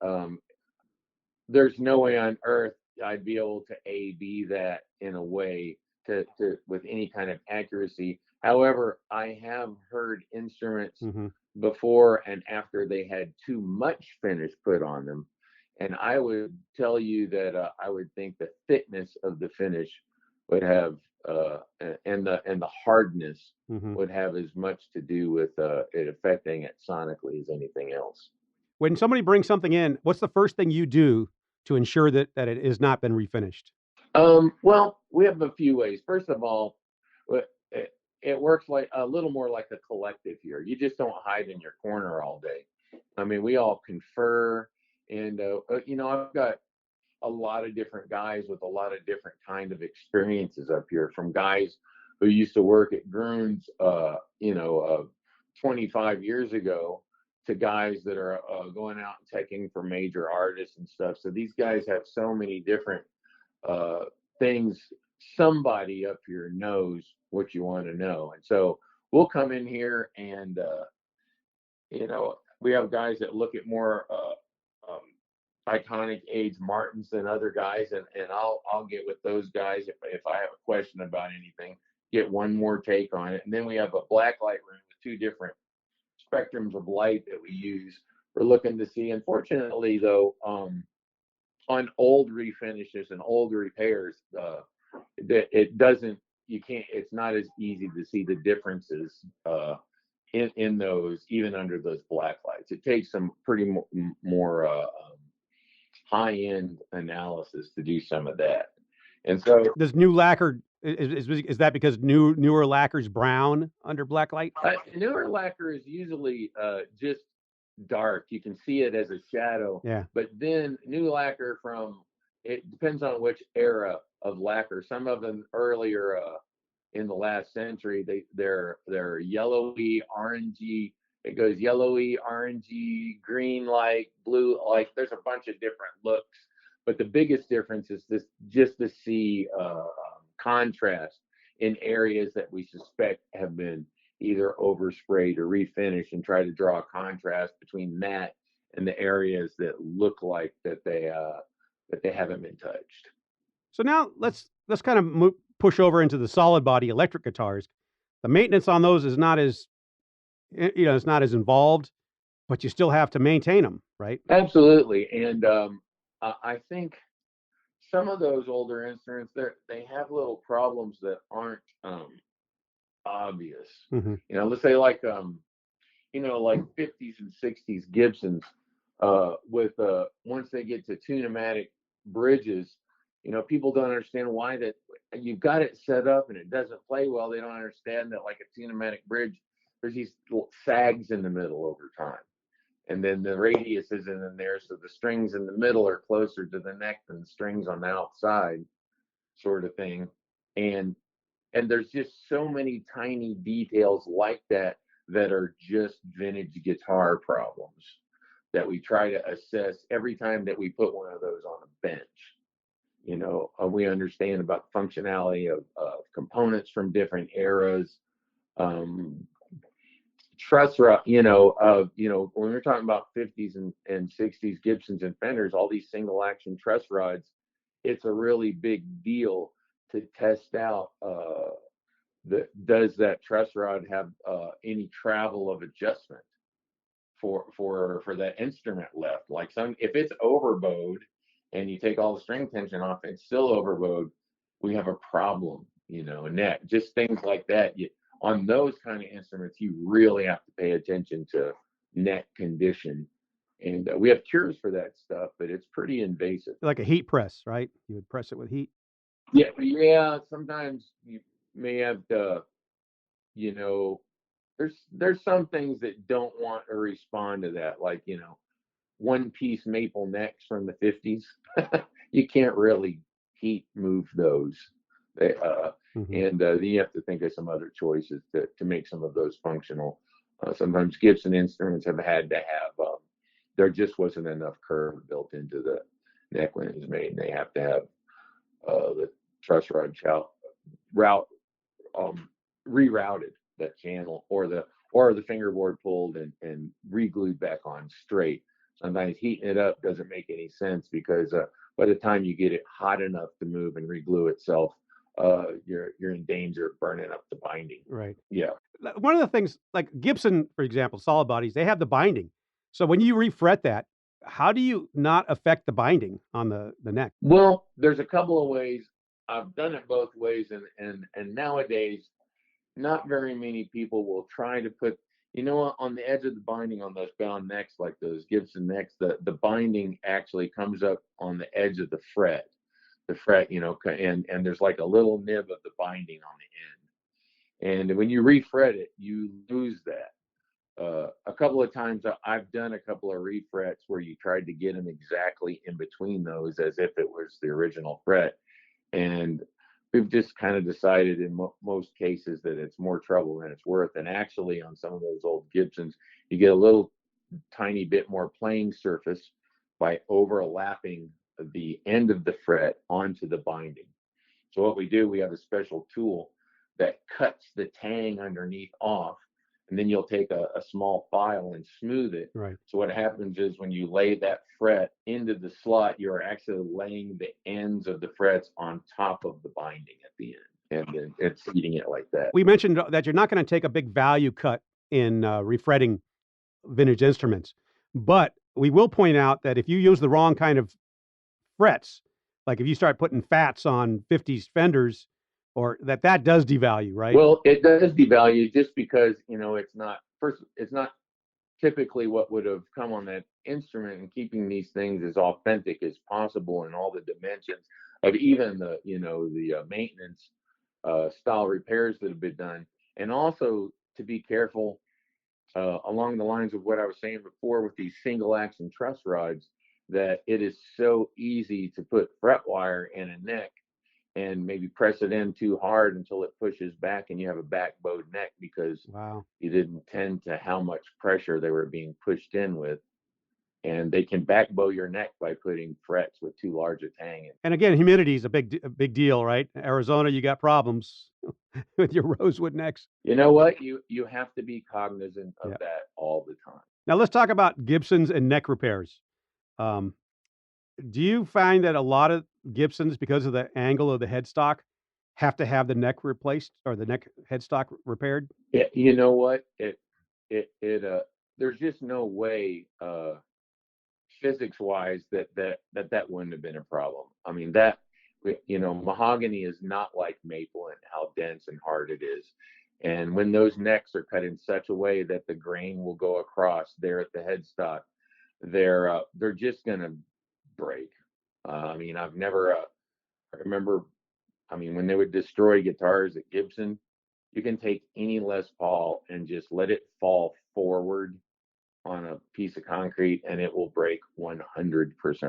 there's no way on earth I'd be able to A/B that in a way to with any kind of accuracy. However, I have heard instruments Hmm. before and after they had too much finish put on them. And I would tell you that I would think the thickness of the finish would have, and the hardness Hmm. would have as much to do with it affecting it sonically as anything else. When somebody brings something in, what's the first thing you do to ensure that it has not been refinished? Well, we have a few ways. First of all, it works like a little more like a collective here. You just don't hide in your corner all day. I mean, we all confer, and I've got a lot of different guys with a lot of different kind of experiences up here, from guys who used to work at Gruhn's, 25 years ago, to guys that are going out and checking for major artists and stuff. So these guys have so many different uh, things. Somebody up here knows what you want to know, and so we'll come in here and we have guys that look at more iconic age Martins than other guys, and I'll get with those guys if I have a question about anything, get one more take on it, and then we have a black light room with two different spectrums of light that we use. We're looking to see. Unfortunately, though, on old refinishes and old repairs, that it doesn't. You can't. It's not as easy to see the differences in those, even under those black lights. It takes some pretty more high-end analysis to do some of that. And so Does new lacquer is that because newer lacquer's brown under black light? newer lacquer is usually just dark. You can see it as a shadow. Yeah. But then new lacquer, from it depends on which era of lacquer. Some of them earlier in the last century, they're yellowy, orangey. It goes yellowy, orangey, green like, blue like. There's a bunch of different looks, but the biggest difference is this, just to see contrast in areas that we suspect have been either oversprayed or refinished, and try to draw a contrast between that and the areas that look like that they haven't been touched. So now let's kind of push over into the solid body electric guitars. The maintenance on those is not as it's not as involved, but you still have to maintain them, right? Absolutely, and I think some of those older instruments, they have little problems that aren't obvious. Hmm. Let's say like like 50s and 60s Gibsons, with once they get to tunematic bridges, people don't understand why that. You've got it set up and it doesn't play well. They don't understand that, like a tunematic bridge, there's these little sags in the middle over time, and then the radius isn't in there, so the strings in the middle are closer to the neck than the strings on the outside, sort of thing. And and there's just so many tiny details like that that are just vintage guitar problems that we try to assess every time that we put one of those on a bench. We understand about the functionality of components from different eras. um, Truss rod, when we're talking about 50s and 60s Gibsons and Fenders, all these single action truss rods, it's a really big deal to test out does that truss rod have any travel of adjustment for that instrument left. Like, if it's overbowed and you take all the string tension off, it's still overbowed, we have a problem, and that, just things like that. On those kind of instruments, you really have to pay attention to neck condition. And we have cures for that stuff, but it's pretty invasive. Like a heat press, right? You would press it with heat. Yeah. Sometimes you may have to, you know, there's some things that don't want to respond to that, like, one piece maple necks from the 50s. You can't really heat move those. And then you have to think of some other choices to make some of those functional. Sometimes Gibson instruments have had to have, there just wasn't enough curve built into the neck when it was made, and they have to have the truss rod route rerouted, that channel, or the fingerboard pulled and re-glued back on straight. Sometimes heating it up doesn't make any sense, because by the time you get it hot enough to move and re-glue itself, you're in danger of burning up the binding. Right. Yeah. One of the things, like Gibson, for example, solid bodies, they have the binding. So when you refret that, how do you not affect the binding on the neck? Well, there's a couple of ways. I've done it both ways, and nowadays, not very many people will try to put, on the edge of the binding on those bound necks, like those Gibson necks, the binding actually comes up on the edge of the fret. The fret, and there's like a little nib of the binding on the end. And when you refret it, you lose that. A couple of times I've done a couple of refrets where you tried to get them exactly in between those as if it was the original fret. And we've just kind of decided in most cases that it's more trouble than it's worth. And actually on some of those old Gibsons, you get a little tiny bit more playing surface by overlapping the end of the fret onto the binding. So what we do, we have a special tool that cuts the tang underneath off, and then you'll take a small file and smooth it. Right. So what happens is when you lay that fret into the slot, you're actually laying the ends of the frets on top of the binding at the end, and then it's feeding it like that. We mentioned that you're not going to take a big value cut in refretting vintage instruments, but we will point out that if you use the wrong kind of frets, like if you start putting fats on 50s Fenders, or that does devalue, right? Well, it does devalue just because, it's not typically what would have come on that instrument, and keeping these things as authentic as possible in all the dimensions of even the maintenance style repairs that have been done. And also to be careful along the lines of what I was saying before with these single action truss rods, that it is so easy to put fret wire in a neck and maybe press it in too hard until it pushes back and you have a back-bowed neck because you didn't tend to how much pressure they were being pushed in with. And they can back bow your neck by putting frets with too large a tang in. And again, humidity is a big deal, right? Arizona, you got problems with your rosewood necks. You know what? You have to be cognizant of that all the time. Now let's talk about Gibsons and neck repairs. Do you find that a lot of Gibsons, because of the angle of the headstock, have to have the neck replaced or the neck headstock repaired? Yeah, you know what? There's just no way physics wise that wouldn't have been a problem. I mean, mahogany is not like maple and how dense and hard it is. And when those necks are cut in such a way that the grain will go across there at the headstock, they're just gonna break. I mean, I remember, when they would destroy guitars at Gibson, you can take any Les Paul and just let it fall forward on a piece of concrete and it will break 100%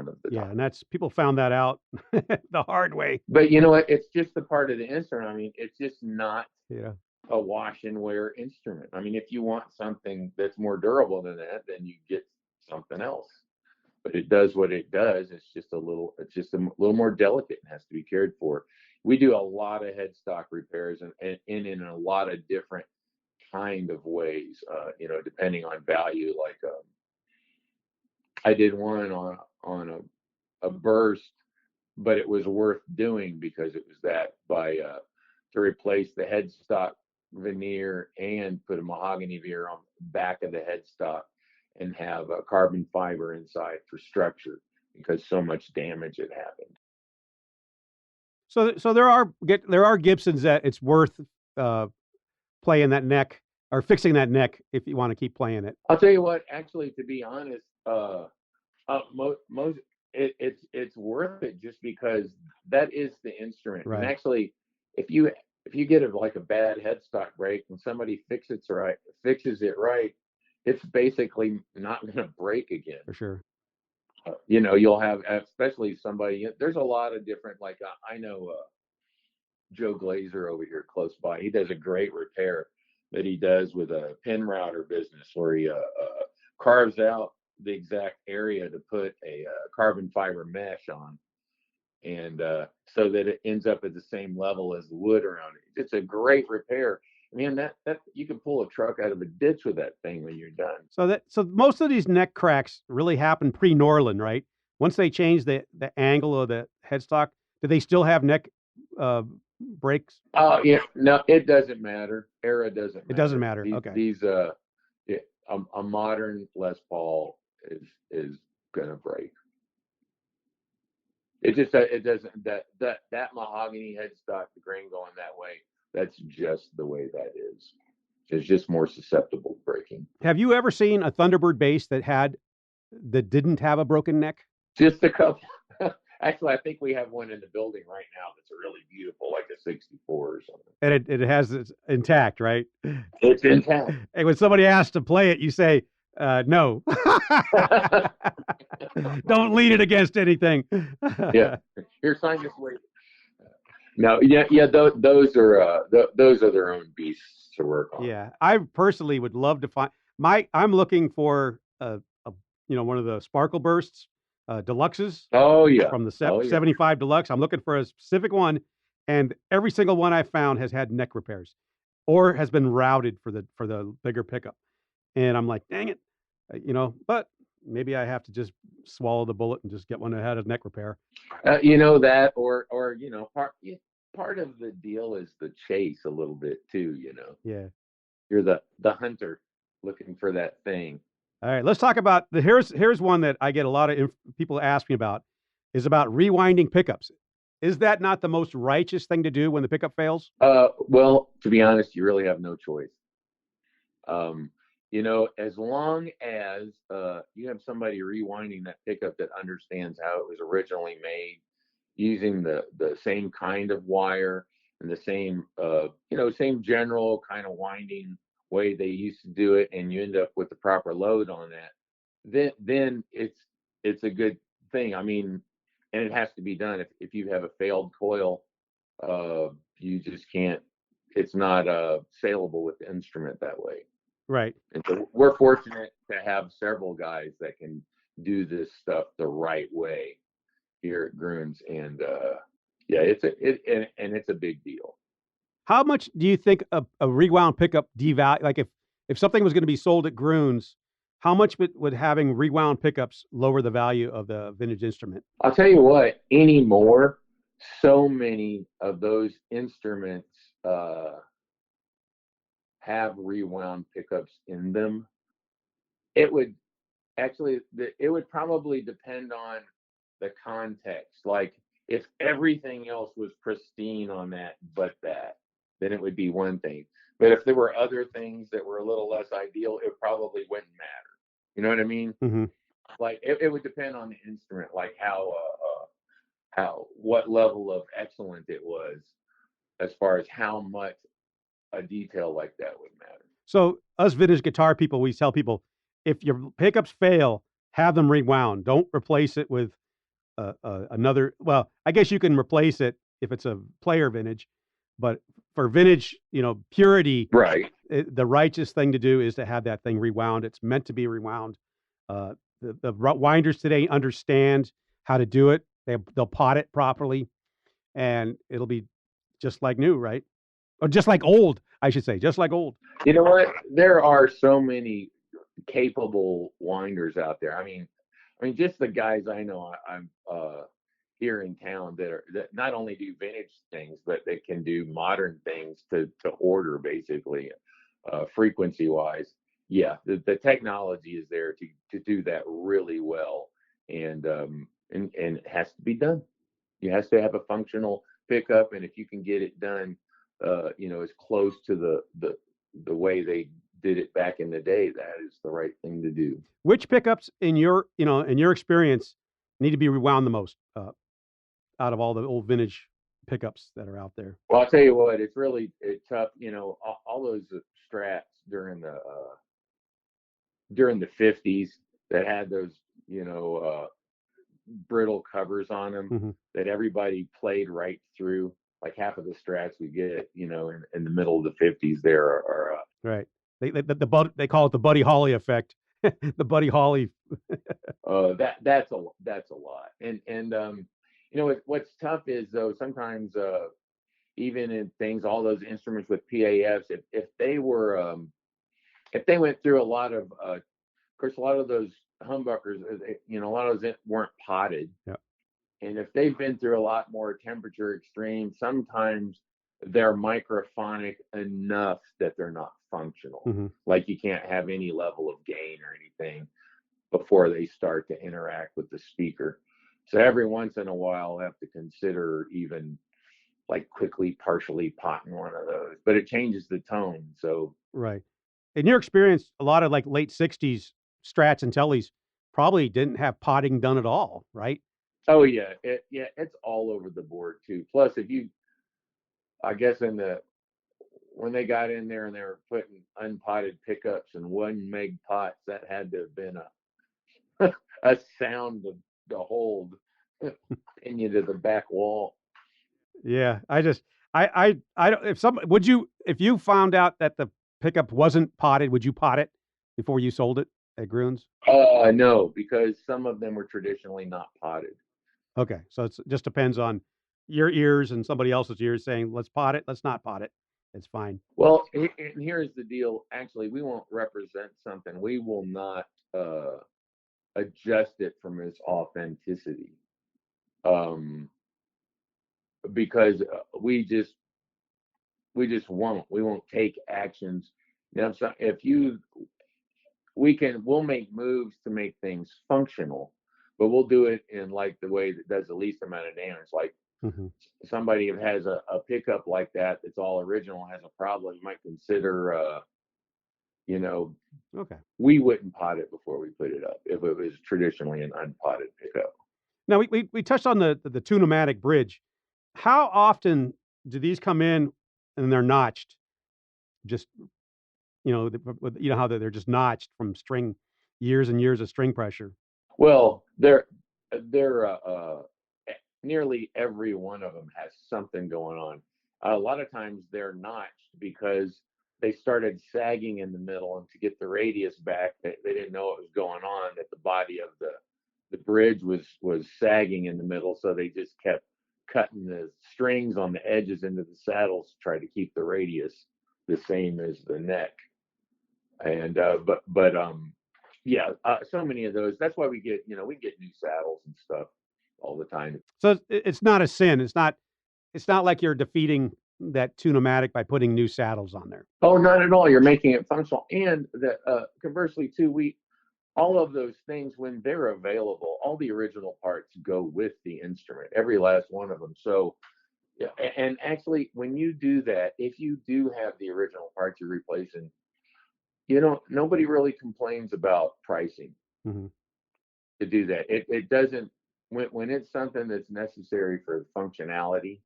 of the time. Yeah, and people found that out the hard way. But you know what? It's just a part of the instrument. I mean, it's just not a wash and wear instrument. I mean, if you want something that's more durable than that, then you get something else. But it does what it does. It's just a little more delicate and has to be cared for. We do a lot of headstock repairs and in a lot of different kind of ways, depending on value. Like I did one on a burst, but it was worth doing because it was to replace the headstock veneer and put a mahogany veneer on the back of the headstock and have a carbon fiber inside for structure because so much damage had happened. So there are Gibsons that it's worth playing that neck or fixing that neck if you want to keep playing it. I'll tell you what, actually, to be honest, it's worth it just because that is the instrument. Right. And actually, if you get a bad headstock break and somebody fixes it right, it's basically not going to break again. For sure. You'll have, especially somebody, there's a lot of different, I know Joe Glazer over here close by. He does a great repair that he does with a pin router business where he carves out the exact area to put a carbon fiber mesh on. And so that it ends up at the same level as the wood around it. It's a great repair. That you can pull a truck out of a ditch with that thing when you're done. So most of these neck cracks really happen pre-Norland, right? Once they change the angle of the headstock, do they still have neck brakes? Oh yeah, no, it doesn't matter. Era doesn't It matter. doesn't matter. Okay. A modern Les Paul is gonna break. It just it doesn't that mahogany headstock, the grain going that way. That's just the way that is. It's just more susceptible to breaking. Have you ever seen a Thunderbird bass that didn't have a broken neck? Just a couple. Actually, I think we have one in the building right now that's really beautiful, like a 64 or something. And it has it's intact, right? It's intact. And when somebody asks to play it, you say, no. Don't lean it against anything. Yeah. Here, sign this way. No, yeah. Those are their own beasts to work on. Yeah, I personally would love to find I'm looking for one of the Sparkle Bursts deluxes. Oh yeah. From the 75 Deluxe. I'm looking for a specific one, and every single one I found has had neck repairs, or has been routed for the bigger pickup. And I'm like, dang it, But maybe I have to just swallow the bullet and just get one that had a neck repair. That, or part of the deal is the chase a little bit too. Yeah. You're the hunter looking for that thing. All right, let's talk about here's one that I get a lot of people ask me about, is about rewinding pickups. Is that not the most righteous thing to do when the pickup fails? Well, to be honest, you really have no choice. As long as you have somebody rewinding that pickup that understands how it was originally made, using the same kind of wire and the same same general kind of winding way they used to do it, and you end up with the proper load on that, then it's a good thing. I mean, and it has to be done. If you have a failed coil, you just can't. It's not saleable with the instrument that way. Right. And so we're fortunate to have several guys that can do this stuff the right way here at Gruhn's, and it's a big deal. How much do you think a rewound pickup devalue? Like if something was going to be sold at Gruhn's, how much would having rewound pickups lower the value of the vintage instrument? I'll tell you what, anymore, so many of those instruments have rewound pickups in them. It would probably depend on the context. Like if everything else was pristine on that but that, then it would be one thing. But if there were other things that were a little less ideal, it probably wouldn't matter. You know what I mean? Mm-hmm. Like it would depend on the instrument, like what level of excellence it was, as far as how much a detail like that would matter. So us vintage guitar people, we tell people, if your pickups fail, have them rewound. Don't replace it with another. Well, I guess you can replace it if it's a player vintage, but for vintage, purity, right? The righteous thing to do is to have that thing rewound. It's meant to be rewound. The winders today understand how to do it. They'll pot it properly, and it'll be just like new, right? Or just like old, I should say, just like old. You know what? There are so many capable winders out there. I mean, just the guys I know. I'm here in town that not only do vintage things, but they can do modern things to order, basically, frequency wise. Yeah, the technology is there to do that really well, and it has to be done. You has to have a functional pickup, and if you can get it done, as close to the way they did it back in the day, that is the right thing to do. Which pickups in your experience need to be rewound the most out of all the old vintage pickups that are out there? Well, I'll tell you what, it's tough. All those Strats during the 50s that had those, brittle covers on them, mm-hmm. that everybody played right through. Like half of the Strats we get, in the middle of the 50s there are right. They call it the Buddy Holly effect. The Buddy Holly. That's a lot. And what's tough is, though, sometimes even in things, all those instruments with PAFs, if they went through a lot of course, a lot of those humbuckers, a lot of those weren't potted. Yeah. And if they've been through a lot more temperature extremes, sometimes they're microphonic enough that they're not functional. Mm-hmm. Like you can't have any level of gain or anything before they start to interact with the speaker. So every once in a while, I have to consider even like quickly partially potting one of those, but it changes the tone. So Right. In your experience, a lot of like late 60s Strats and Tellys probably didn't have potting done at all, right? oh yeah, it's all over the board too. Plus, if you, I guess when they got in there and they were putting unpotted pickups and 1 meg pots, that had to have been a sound to hold in you to the back wall. Yeah. I don't, if you found out that the pickup wasn't potted, would you pot it before you sold it at Gruhn's? No, because some of them were traditionally not potted. Okay. So it just depends on your ears and somebody else's ears saying, let's pot it, let's not pot it. It's fine. Well, and here's the deal. Actually, we won't represent something. We will not adjust it from its authenticity, because we just won't. We won't take actions. Now, if we'll make moves to make things functional, but we'll do it in like the way that does the least amount of damage. Like Mm-hmm. somebody who has a pickup like that's all original has a problem, you might consider, Okay. we wouldn't pot it before we put it up if it was traditionally an unpotted pickup. Now we touched on the Tune-o-matic bridge. How often do these come in and they're notched? Just you know how they're just notched from string, years and years of string pressure. Well, they're nearly every one of them has something going on. A lot of times they're notched because they started sagging in the middle, and to get the radius back, they didn't know what was going on. That the body of the bridge was sagging in the middle, so they just kept cutting the strings on the edges into the saddles to try to keep the radius the same as the neck. And so many of those. That's why we get new saddles and stuff all the time. So it's not a sin. It's not like you're defeating that Tune-o-matic by putting new saddles on there. Oh, not at all. You're making it functional. And conversely too, all of those things, when they're available, all the original parts go with the instrument, every last one of them. So yeah, and actually, when you do that, if you do have the original parts you're replacing, nobody really complains about pricing Mm-hmm. to do that. It doesn't, when it's something that's necessary for functionality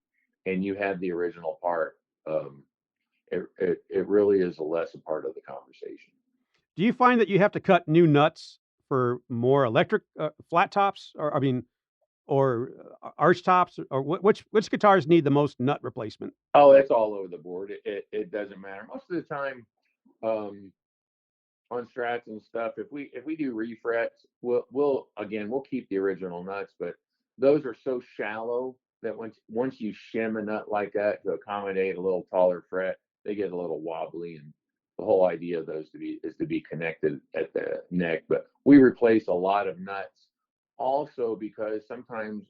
and you have the original part, it really is a lesser part of the conversation. Do you find that you have to cut new nuts for more electric flat tops, or arch tops, or which guitars need the most nut replacement? Oh, it's all over the board. It doesn't matter. Most of the time, on Strats and stuff, if we do refrets, we'll keep the original nuts, but those are so shallow that once you shim a nut like that to accommodate a little taller fret, they get a little wobbly, and the whole idea of those is to be connected at the neck. But we replace a lot of nuts also because sometimes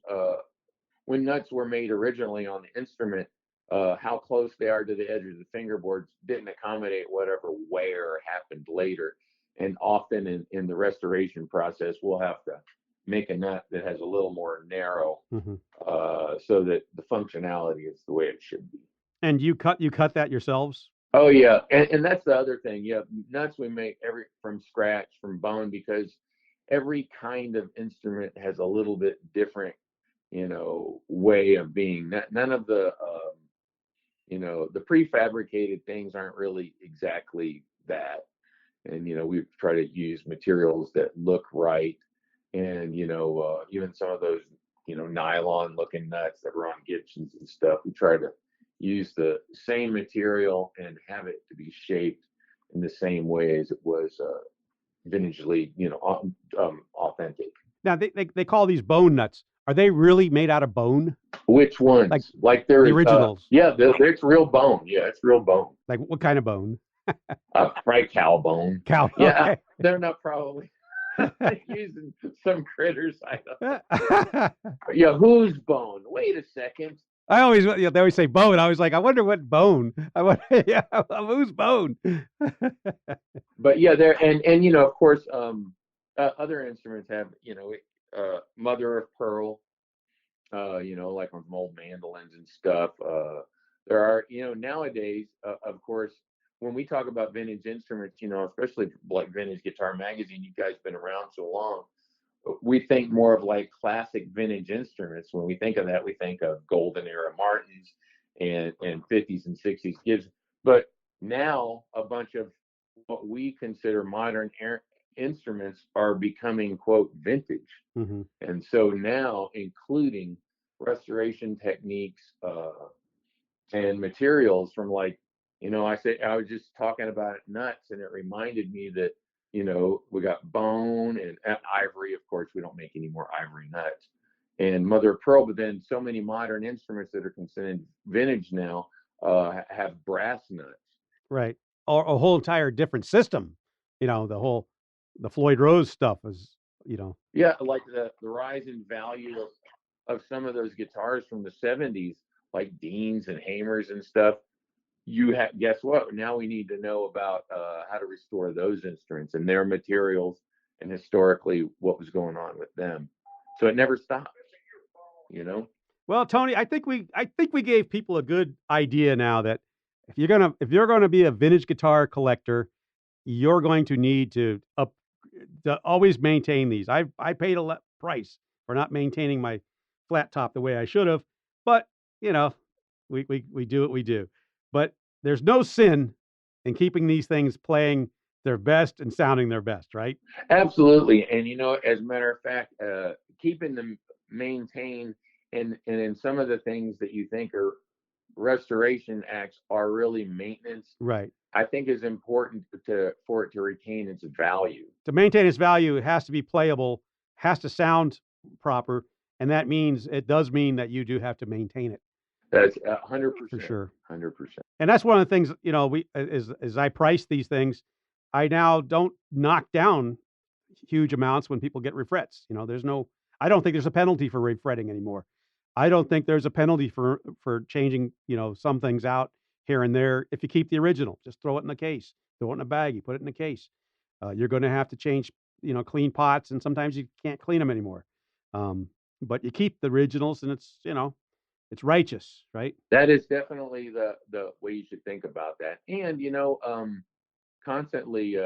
when nuts were made originally on the instrument, how close they are to the edge of the fingerboards didn't accommodate whatever wear happened later. And often in the restoration process, we'll have to make a nut that has a little more narrow, Mm-hmm. So that the functionality is the way it should be. And you cut that yourselves? Oh yeah, and that's the other thing. Yeah, nuts we make from scratch, from bone, because every kind of instrument has a little bit different, way of being. None of the the prefabricated things aren't really exactly that. And we try to use materials that look right, and even some of those nylon looking nuts that were on Gibsons and stuff, we try to use the same material and have it to be shaped in the same way as it was vintagely, authentic. Now they call these bone nuts. Are they really made out of bone? Which ones? Like there the is originals? Yeah, it's real bone. Yeah, it's real bone. Like what kind of bone? Probably cow bone. Cow. Yeah, Okay. they're not probably. using some critters. I don't. Yeah, whose bone? Wait a second. I always, they always say bone. I was like, I wonder what bone. I wonder, yeah, whose bone? But yeah, there and you know, of course, other instruments have, you know, mother of pearl, you know, like on old mandolins and stuff. There are, you know, nowadays, of course, when we talk about vintage instruments, you know, especially like Vintage Guitar Magazine, you guys been around so long, we think more of like classic vintage instruments. When we think of that, we think of golden era Martins and 50s and 60s Gibbs. But now a bunch of what we consider modern instruments are becoming, quote, vintage. Mm-hmm. And so now, including restoration techniques and materials from, like, you know, I was just talking about nuts, and it reminded me that, you know, we got bone and ivory. Of course, we don't make any more ivory nuts, and mother of pearl. But then so many modern instruments that are considered vintage now have brass nuts. Right. Or a whole entire different system. You know, the Floyd Rose stuff is, you know. Yeah, like the rise in value of some of those guitars from the 70s, like Deans and Hamers and stuff. Guess what? Now we need to know about how to restore those instruments and their materials, and historically what was going on with them. So it never stops, you know. Well, Tony, I think we gave people a good idea now that if you're gonna be a vintage guitar collector, you're going to need to always maintain these. I paid a price for not maintaining my flat top the way I should have, but you know, we do what we do. But there's no sin in keeping these things playing their best and sounding their best, right? Absolutely. And you know, as a matter of fact, keeping them maintained, and in some of the things that you think are restoration acts are really maintenance, right? I think is important for it to retain its value. To maintain its value, it has to be playable, has to sound proper, and that means it does mean that you do have to maintain it. That's 100%. For sure. 100%. And that's one of the things, you know, as I price these things, I now don't knock down huge amounts when people get refrets. You know, I don't think there's a penalty for refretting anymore. I don't think there's a penalty for changing, you know, some things out here and there. If you keep the original, just throw it in the case, throw it in a bag, you put it in the case. You're going to have to change, you know, clean pots, and sometimes you can't clean them anymore. But you keep the originals, and it's, you know, it's righteous, right? That is definitely the way you should think about that. And, you know, constantly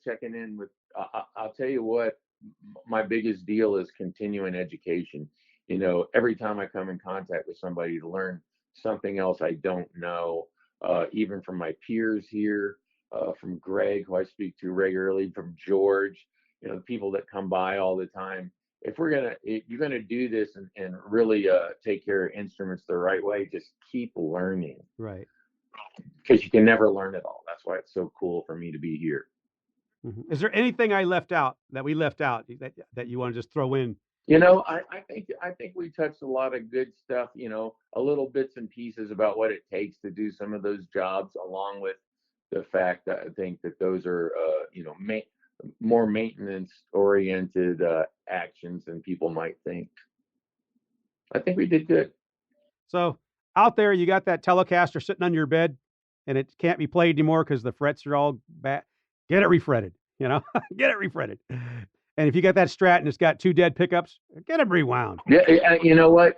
checking in with, I'll tell you what, my biggest deal is continuing education. You know, every time I come in contact with somebody to learn something else I don't know, even from my peers here, from Greg, who I speak to regularly, from George, you know, the people that come by all the time. If you're gonna do this and really take care of instruments the right way, just keep learning. Right. Because you can never learn it all. That's why it's so cool for me to be here. Mm-hmm. Is there anything we left out that you want to just throw in? You know, I think we touched a lot of good stuff, you know, a little bits and pieces about what it takes to do some of those jobs, along with the fact that I think that those are, you know, more maintenance-oriented actions than people might think. I think we did good. So out there, you got that Telecaster sitting on your bed, and it can't be played anymore because the frets are all bad. Get it refretted, you know, get it refretted. And if you got that Strat and it's got 2 dead pickups, get them rewound. Yeah, you know what?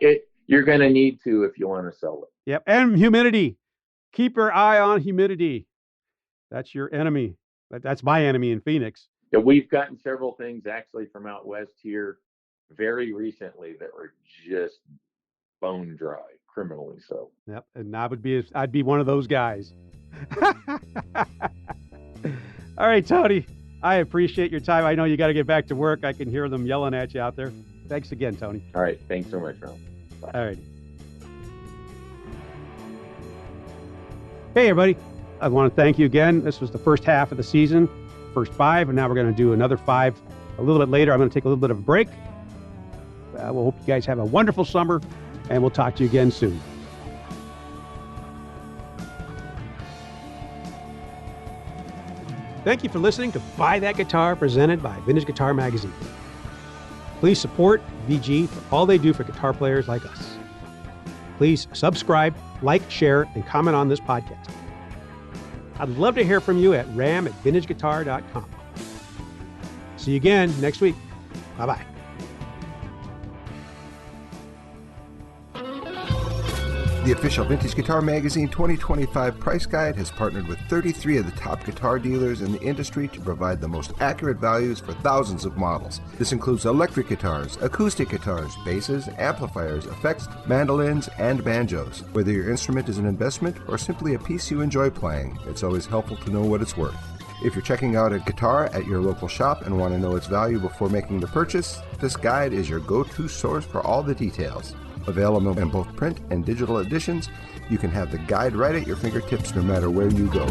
You're going to need to if you want to sell it. Yep, and humidity. Keep your eye on humidity. That's your enemy. That's my enemy in Phoenix. Yeah, we've gotten several things actually from out west here very recently that were just bone dry, criminally so. Yep, and I'd be one of those guys. All right, Tony, I appreciate your time. I know you got to get back to work. I can hear them yelling at you out there. Thanks again, Tony. All right, thanks so much, Ram. Bye. All right. Hey, everybody. I want to thank you again. This was the first half of the season, first 5, and now we're going to do another 5 a little bit later. I'm going to take a little bit of a break. We'll hope you guys have a wonderful summer, and we'll talk to you again soon. Thank you for listening to Buy That Guitar, presented by Vintage Guitar Magazine. Please support VG for all they do for guitar players like us. Please subscribe, like, share, and comment on this podcast. I'd love to hear from you at ram@vintageguitar.com. See you again next week. Bye-bye. The official Vintage Guitar Magazine 2025 price guide has partnered with 33 of the top guitar dealers in the industry to provide the most accurate values for thousands of models. This includes electric guitars, acoustic guitars, basses, amplifiers, effects, mandolins, and banjos. Whether your instrument is an investment or simply a piece you enjoy playing, it's always helpful to know what it's worth. If you're checking out a guitar at your local shop and want to know its value before making the purchase, this guide is your go-to source for all the details. Available in both print and digital editions, you can have the guide right at your fingertips no matter where you go.